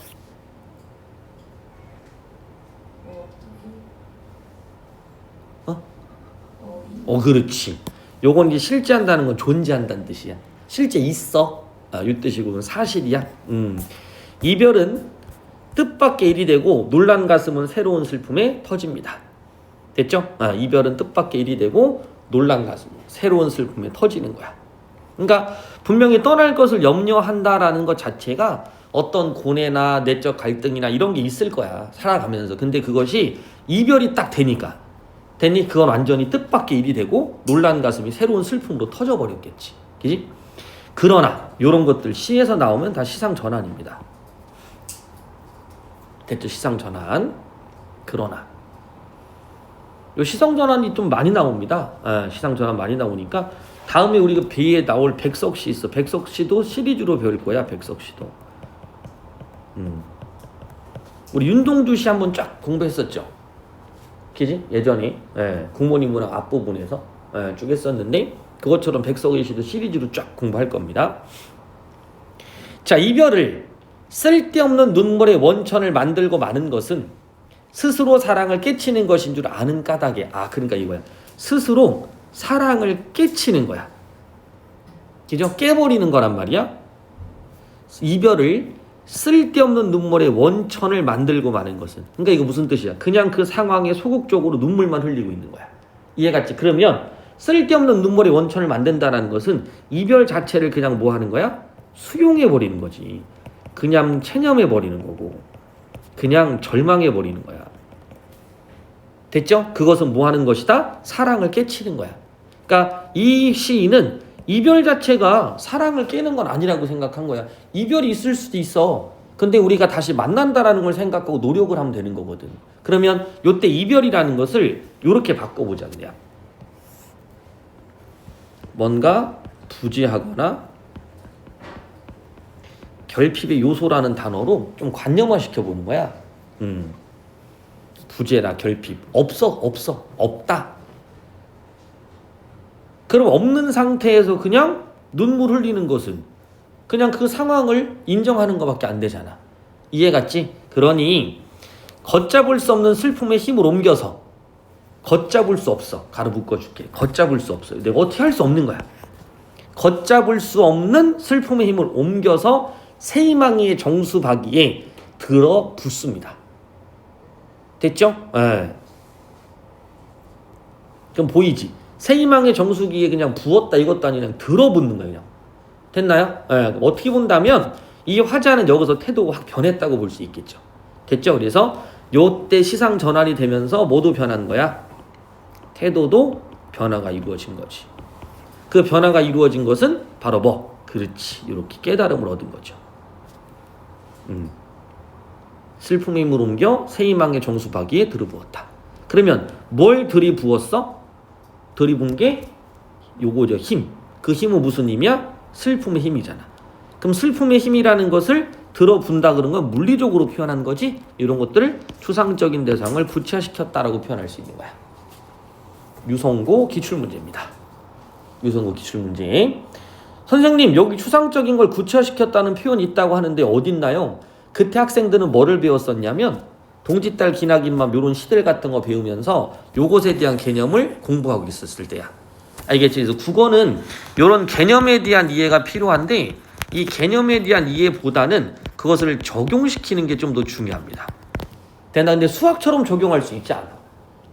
그렇지. 요건 이제 실제한다는 건 존재한다는 뜻이야. 실제 있어. 이 뜻이고 사실이야. 이별은 뜻밖의 일이 되고 놀란 가슴은 새로운 슬픔에 터집니다. 됐죠? 이별은 뜻밖의 일이 되고 놀란 가슴, 새로운 슬픔에 터지는 거야. 그러니까 분명히 떠날 것을 염려한다라는 것 자체가 어떤 고뇌나 내적 갈등이나 이런 게 있을 거야. 살아가면서. 근데 그것이 이별이 딱 되니까 그건 완전히 뜻밖의 일이 되고 놀란 가슴이 새로운 슬픔으로 터져버렸겠지. 그지? 그러나 이런 것들 시에서 나오면 다 시상전환입니다. 됐죠? 시상전환. 그러나 요 시상전환이 좀 많이 나옵니다. 시상전환 많이 나오니까 다음에 우리가 배에 나올 백석시 있어. 백석시도 시리즈로 배울 거야. 백석시도. 우리 윤동주 씨 한번 쫙 공부했었죠. 그지? 예전에 국모님 문학 앞부분에서 쭉 했었는데 그것처럼 백석의 시도 시리즈로 쫙 공부할 겁니다. 자, 이별을 쓸데없는 눈물의 원천을 만들고 마는 것은 스스로 사랑을 깨치는 것인 줄 아는 까닭에 그러니까 이거야. 스스로 사랑을 깨치는 거야. 그죠? 깨버리는 거란 말이야. 이별을 쓸데없는 눈물의 원천을 만들고 마는 것은 그러니까 이거 무슨 뜻이야? 그냥 그 상황에 소극적으로 눈물만 흘리고 있는 거야. 이해갔지? 그러면 쓸데없는 눈물의 원천을 만든다는 것은 이별 자체를 그냥 뭐 하는 거야? 수용해버리는 거지. 그냥 체념해버리는 거고 그냥 절망해버리는 거야. 됐죠? 그것은 뭐 하는 것이다? 사랑을 깨치는 거야. 그러니까 이 시인은 이별 자체가 사랑을 깨는 건 아니라고 생각한 거야. 이별이 있을 수도 있어. 근데 우리가 다시 만난다라는 걸 생각하고 노력을 하면 되는 거거든. 그러면 요때 이별이라는 것을 요렇게 바꿔보자 그냥. 뭔가 부재하거나 결핍의 요소라는 단어로 좀 관념화 시켜보는 거야. 부재나 결핍. 없다. 그럼 없는 상태에서 그냥 눈물 흘리는 것은 그냥 그 상황을 인정하는 것밖에 안 되잖아. 이해갔지? 그러니 걷잡을 수 없는 슬픔의 힘을 옮겨서 걷잡을 수 없어. 가로 묶어줄게. 걷잡을 수 없어요. 내가 어떻게 할 수 없는 거야. 걷잡을 수 없는 슬픔의 힘을 옮겨서 새희망의 정수박이에 들어붓습니다. 됐죠? 그럼 보이지? 새희망의 정수기에 그냥 부었다 이것도 아니라 그냥 들어붙는 거예요. 그냥. 됐나요? 어떻게 본다면 이 화자는 여기서 태도가 확 변했다고 볼 수 있겠죠. 됐죠? 그래서 요때 시상 전환이 되면서 모두 변한 거야. 태도도 변화가 이루어진 거지. 그 변화가 이루어진 것은 바로 뭐? 그렇지. 이렇게 깨달음을 얻은 거죠. 슬픔의 힘을 옮겨 새희망의 정수박이에 들이부었다. 그러면 뭘 들이부었어? 들이부은 게 요거죠. 힘. 그 힘은 무슨 힘이야? 슬픔의 힘이잖아. 그럼 슬픔의 힘이라는 것을 들어분다 그런 건 물리적으로 표현한 거지. 이런 것들을 추상적인 대상을 구체화시켰다라고 표현할 수 있는 거야. 유성고 기출문제입니다. 유성고 기출문제. 선생님, 여기 추상적인 걸 구체화시켰다는 표현이 있다고 하는데 어딨나요? 그때 학생들은 뭐를 배웠었냐면 동짓달 기나긴맘 이런 시들 같은 거 배우면서 요것에 대한 개념을 공부하고 있었을 때야. 알겠지? 그래서 국어는 이런 개념에 대한 이해가 필요한데 이 개념에 대한 이해보다는 그것을 적용시키는 게 좀 더 중요합니다. 근데 수학처럼 적용할 수 있지 않아.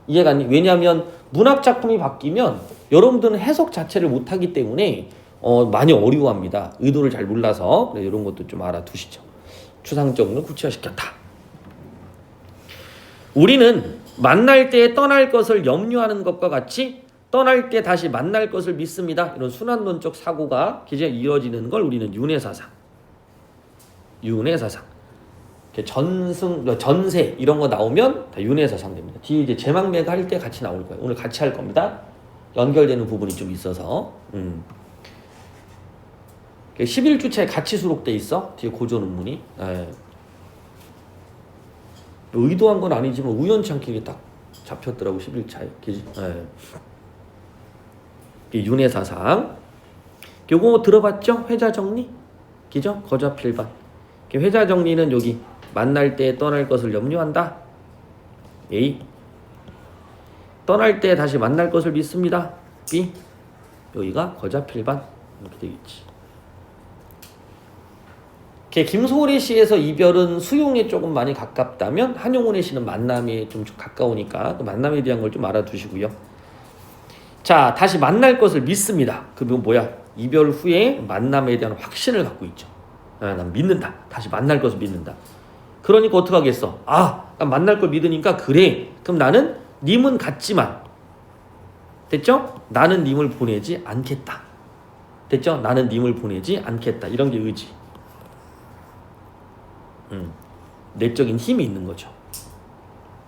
이해가 안 돼? 왜냐하면 문학 작품이 바뀌면 여러분들은 해석 자체를 못하기 때문에 많이 어려워합니다. 의도를 잘 몰라서. 이런 것도 좀 알아두시죠. 추상적으로 구체화시켰다. 우리는 만날 때에 떠날 것을 염려하는 것과 같이 떠날 때 다시 만날 것을 믿습니다. 이런 순환론적 사고가 이루어지는 걸 우리는 윤회사상. 윤회사상. 전세 이런 거 나오면 다 윤회사상 됩니다. 뒤에 이제 제망매가 할 때 같이 나올 거예요. 오늘 같이 할 겁니다. 연결되는 부분이 좀 있어서. 11주차에 같이 수록돼 있어. 뒤에 고조논문이. 의도한 건 아니지만 우연치 않게 딱 잡혔더라고. 11차에. 그지? 윤회사상. 요거 들어봤죠? 회자정리? 그죠? 거자필반. 회자정리는 여기 만날 때 떠날 것을 염려한다. A. 떠날 때 다시 만날 것을 믿습니다. B. 여기가 거자필반. 이렇게 되겠지. 김소래 씨에서 이별은 수용에 조금 많이 가깝다면 한용운의 시는 만남에 좀 가까우니까 그 만남에 대한 걸 좀 알아두시고요. 자, 다시 만날 것을 믿습니다. 그건 뭐야? 이별 후에 만남에 대한 확신을 갖고 있죠. 난 믿는다. 다시 만날 것을 믿는다. 그러니까 어떻게 하겠어? 난 만날 걸 믿으니까 그래. 그럼 나는 님은 같지만 됐죠? 나는 님을 보내지 않겠다. 됐죠? 나는 님을 보내지 않겠다. 이런 게 의지. 내적인 힘이 있는 거죠.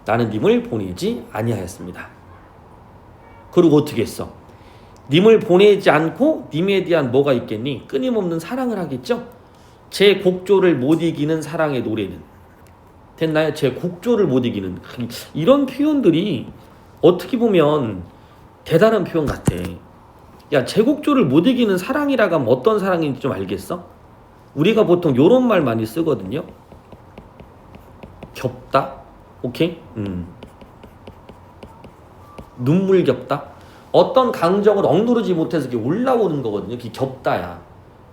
나는 님을 보내지 아니하였습니다. 그리고 어떻게 했어? 님을 보내지 않고 님에 대한 뭐가 있겠니? 끊임없는 사랑을 하겠죠? 제 곡조를 못 이기는 사랑의 노래는 됐나요? 제 곡조를 못 이기는 이런 표현들이 어떻게 보면 대단한 표현 같아. 야, 제 곡조를 못 이기는 사랑이라고 하면 어떤 사랑인지 좀 알겠어? 우리가 보통 요런 말 많이 쓰거든요. 겹다? 오케이? 눈물겹다? 어떤 감정을 억누르지 못해서 이렇게 올라오는 거거든요. 그게 겹다야.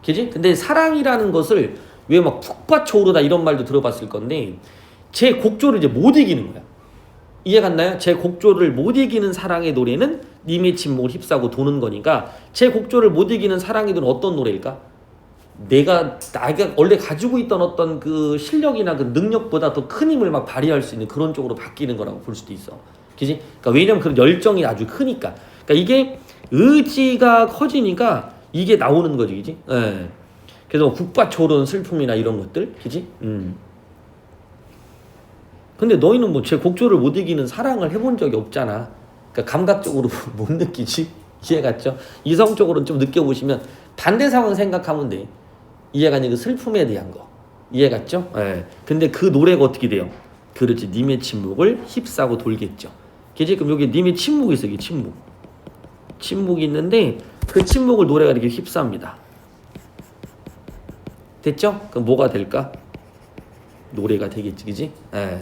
그지? 근데 사랑이라는 것을 왜 막 푹 받쳐오르다 이런 말도 들어봤을 건데 제 곡조를 이제 못 이기는 거야. 이해 갔나요? 제 곡조를 못 이기는 사랑의 노래는 님의 침묵을 휩싸고 도는 거니까 제 곡조를 못 이기는 사랑의 노래는 어떤 노래일까? 내가 원래 가지고 있던 어떤 그 실력이나 그 능력보다 더 큰 힘을 막 발휘할 수 있는 그런 쪽으로 바뀌는 거라고 볼 수도 있어. 그지? 그러니까 왜냐면 그런 열정이 아주 크니까. 그러니까 이게 의지가 커지니까 이게 나오는 거지, 그지? 예. 그래서 뭐 국바초론 슬픔이나 이런 것들, 그지? 근데 너희는 뭐 제 곡조를 못 이기는 사랑을 해본 적이 없잖아. 그러니까 감각적으로 못 느끼지? 이해 갔죠? 이성적으로는 좀 느껴보시면 반대 상황 생각하면 돼. 이해가 아니고 슬픔에 대한 거. 이해 갔죠? 예. 근데 그 노래가 어떻게 돼요? 그렇지. 님의 침묵을 휩싸고 돌겠죠. 그지? 그럼 여기 님의 침묵이 있어. 이게 침묵. 침묵이 있는데 그 침묵을 노래가 이렇게 휩쌉니다. 됐죠? 그럼 뭐가 될까? 노래가 되겠지. 그지? 예.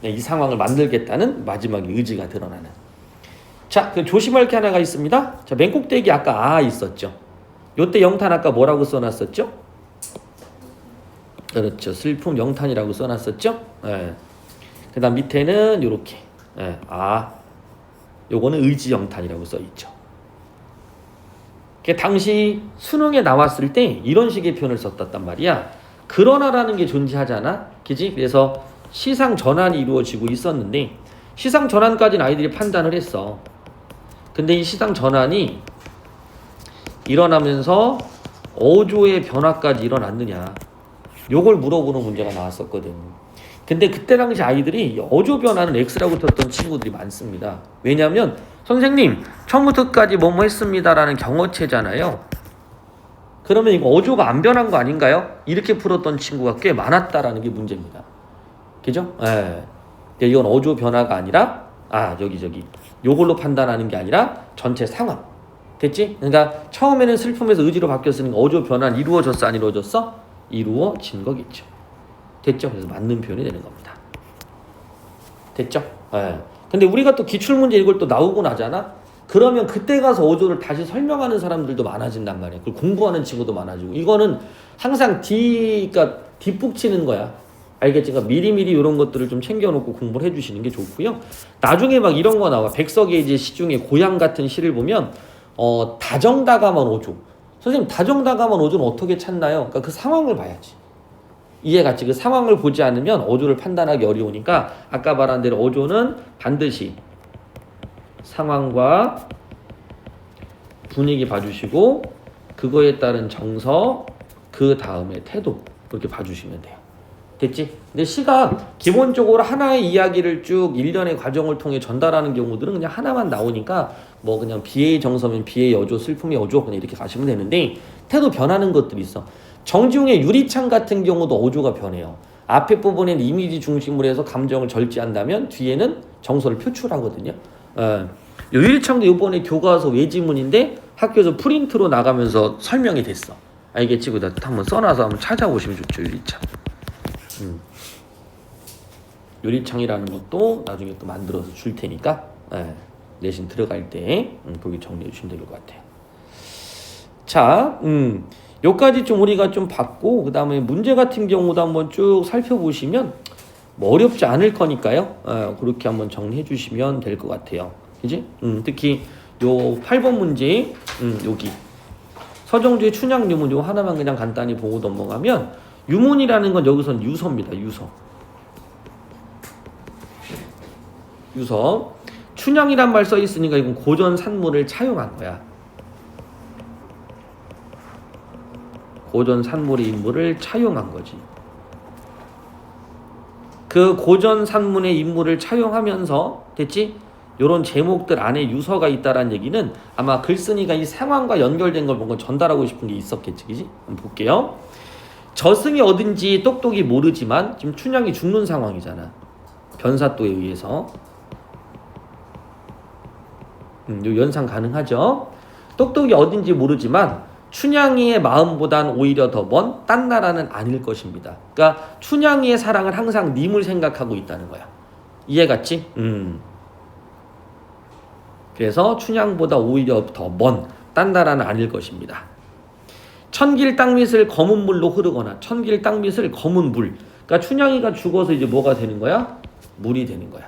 이 상황을 만들겠다는 마지막에 의지가 드러나는. 자, 그 조심할 게 하나가 있습니다. 자, 맨 꼭대기 아까 있었죠. 요때 영탄 아까 뭐라고 써놨었죠? 그렇죠. 슬픔 영탄이라고 써놨었죠? 예. 그 다음 밑에는 요렇게. 예. 요거는 의지 영탄이라고 써있죠. 당시 수능에 나왔을 때 이런 식의 표현을 썼단 말이야. 그러나라는 게 존재하잖아. 그지? 그래서 시상 전환이 이루어지고 있었는데 시상 전환까지는 아이들이 판단을 했어. 근데 이 시상 전환이 일어나면서 어조의 변화까지 일어났느냐. 요걸 물어보는 문제가 나왔었거든. 근데 그때 당시 아이들이 어조 변화는 X라고 떴던 친구들이 많습니다. 왜냐하면 선생님 처음부터 끝까지 뭐뭐 했습니다라는 경어체잖아요. 그러면 이거 어조가 안 변한 거 아닌가요? 이렇게 풀었던 친구가 꽤 많았다라는 게 문제입니다. 그죠? 예. 이건 어조 변화가 아니라 여기 요걸로 판단하는 게 아니라 전체 상황. 됐지? 그러니까 처음에는 슬픔에서 의지로 바뀌었으니까 어조 변화는 이루어졌어 안 이루어졌어? 이루어진 거겠죠. 됐죠? 그래서 맞는 표현이 되는 겁니다. 됐죠? 예. 근데 우리가 또 기출문제 이걸 또 나오고 나잖아? 그러면 그때 가서 어조를 다시 설명하는 사람들도 많아진단 말이야. 그걸 공부하는 친구도 많아지고. 이거는 항상 그러니까 뒷북 치는 거야. 알겠지? 그러니까 미리미리 이런 것들을 좀 챙겨놓고 공부를 해주시는 게 좋고요. 나중에 막 이런 거 나와. 백석의 이제 시 중에 고향 같은 시를 보면 다정다감한 어조. 선생님 다정다감한 어조는 어떻게 찾나요? 그러니까 그 상황을 봐야지. 이해갔지? 그 상황을 보지 않으면 어조를 판단하기 어려우니까 아까 말한 대로 어조는 반드시 상황과 분위기 봐주시고 그거에 따른 정서 그 다음에 태도 그렇게 봐주시면 돼요. 됐지? 근데 시가 기본적으로 하나의 이야기를 쭉 일련의 과정을 통해 전달하는 경우들은 그냥 하나만 나오니까 뭐 그냥 비의 정서면 비의 여조, 슬픔의 여조 그냥 이렇게 가시면 되는데 태도 변하는 것들이 있어. 정지용의 유리창 같은 경우도 어조가 변해요. 앞에 부분엔 이미지 중심으로 해서 감정을 절제한다면 뒤에는 정서를 표출하거든요. 유리창도 이번에 교과서 외지문인데 학교에서 프린트로 나가면서 설명이 됐어. 알겠지? 그다 한번 써놔서 한번 찾아보시면 좋죠. 유리창. 유리창이라는 것도 나중에 또 만들어서 줄 테니까 내신 들어갈 때 거기 정리해 주시면 될 것 같아요. 자, 요까지 좀 우리가 좀 봤고, 그 다음에 문제 같은 경우도 한번 쭉 살펴보시면 뭐 어렵지 않을 거니까요. 그렇게 한번 정리해 주시면 될 것 같아요. 그지? 특히 요 8번 문제, 여기 서정주의 춘향 유문 요 하나만 그냥 간단히 보고 넘어가면, 유문이라는 건 여기선 유서입니다. 유서. 춘향이란 말 써 있으니까 이건 고전 산문을 차용한 거야. 고전 산문의 인물을 차용한 거지. 그 고전 산문의 인물을 차용하면서, 됐지? 요런 제목들 안에 유서가 있다라는 얘기는 아마 글쓴이가 이 상황과 연결된 걸 뭔가 전달하고 싶은 게 있었겠지, 그지? 한번 볼게요. 저승이 어딘지 똑똑히 모르지만 지금 춘향이 죽는 상황이잖아. 변사또에 의해서. 요 연상 가능하죠? 똑똑히 어딘지 모르지만 춘향이의 마음보단 오히려 더 먼 딴 나라는 아닐 것입니다. 그러니까 춘향이의 사랑은 항상 님을 생각하고 있다는 거야. 이해갔지? 그래서 춘향보다 오히려 더 먼 딴 나라는 아닐 것입니다. 천길 땅밑을 검은 물로 흐르거나, 천길 땅밑을 검은 물. 그러니까 춘향이가 죽어서 이제 뭐가 되는 거야? 물이 되는 거야.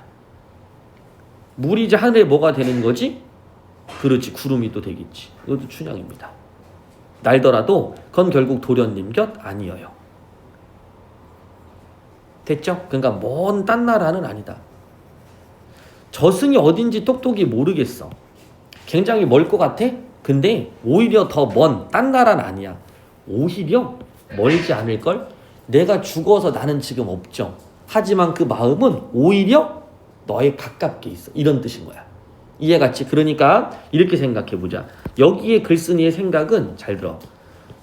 물이 이제 하늘에 뭐가 되는 거지? 그렇지, 구름이 또 되겠지. 이것도 춘향입니다. 날더라도 그건 결국 도련님 곁 아니어요. 됐죠? 그러니까 먼 딴 나라는 아니다. 저승이 어딘지 똑똑히 모르겠어. 굉장히 멀 것 같아? 근데 오히려 더 먼 딴 나라는 아니야. 오히려 멀지 않을걸? 내가 죽어서 나는 지금 없죠. 하지만 그 마음은 오히려 너에 가깝게 있어. 이런 뜻인 거야. 이해갔지? 그러니까 이렇게 생각해보자. 여기에 글쓴이의 생각은, 잘 들어,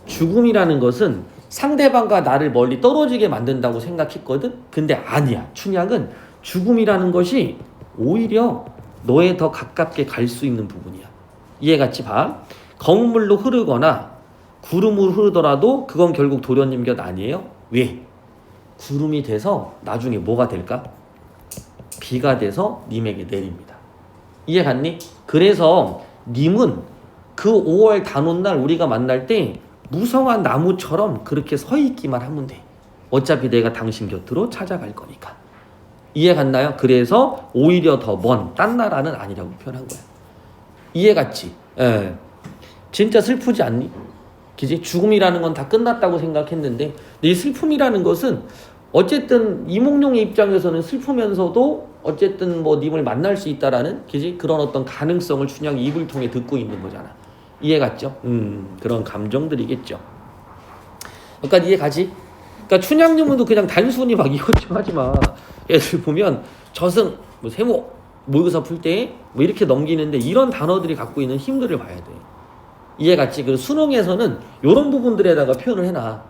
죽음이라는 것은 상대방과 나를 멀리 떨어지게 만든다고 생각했거든? 근데 아니야. 춘향은 죽음이라는 것이 오히려 너에 더 가깝게 갈 수 있는 부분이야. 이해갔지? 봐. 검은 물로 흐르거나 구름으로 흐르더라도 그건 결국 도련님 곁 아니에요? 왜? 구름이 돼서 나중에 뭐가 될까? 비가 돼서 님에게 내립니다. 이해갔니? 그래서 님은 그 5월 단오날 우리가 만날 때 무성한 나무처럼 그렇게 서 있기만 하면 돼. 어차피 내가 당신 곁으로 찾아갈 거니까. 이해갔나요? 그래서 오히려 더 먼 딴 나라는 아니라고 표현한 거야. 이해갔지? 예. 진짜 슬프지 않니? 그지? 죽음이라는 건 다 끝났다고 생각했는데, 이 슬픔이라는 것은 어쨌든 이몽룡의 입장에서는 슬프면서도 어쨌든 뭐 님을 만날 수 있다라는, 그지? 그런 어떤 가능성을 춘향이 입을 통해 듣고 있는 거잖아. 이해갔죠? 그런 감정들이겠죠. 그러니까 이해가지? 그러니까 춘향 유문도 그냥 단순히 막 이것좀 하지 마. 애들 보면 저승, 뭐 세모, 모의고사 풀 때 뭐 이렇게 넘기는데 이런 단어들이 갖고 있는 힘들을 봐야 돼. 이해갔지? 그래서 수능에서는 이런 부분들에다가 표현을 해놔.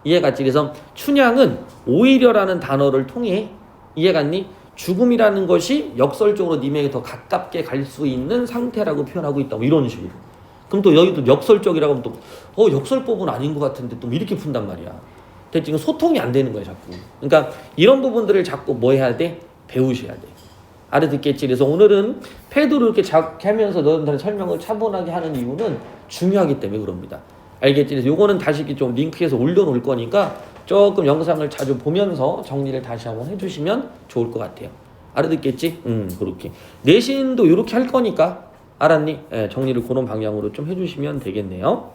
이해갔지? 그래서 춘향은 오히려라는 단어를 통해, 이해갔니? 죽음이라는 것이 역설적으로 님에게 더 가깝게 갈 수 있는 상태라고 표현하고 있다. 뭐 이런 식으로. 그럼 또 여기도 역설적이라고 하면 또 역설법은 아닌 것 같은데 또 이렇게 푼단 말이야. 지금 소통이 안 되는 거야 자꾸. 그러니까 이런 부분들을 자꾸 뭐 해야 돼? 배우셔야 돼. 알아듣겠지? 그래서 오늘은 패드로 이렇게 작게 하면서 너희들 설명을 차분하게 하는 이유는 중요하기 때문에 그럽니다. 알겠지? 그래서 요거는 다시 이렇게 좀 링크해서 올려놓을 거니까 조금 영상을 자주 보면서 정리를 다시 한번 해주시면 좋을 것 같아요. 알아듣겠지? 그렇게. 내신도 이렇게 할 거니까, 알았니? 정리를 그런 방향으로 좀 해주시면 되겠네요.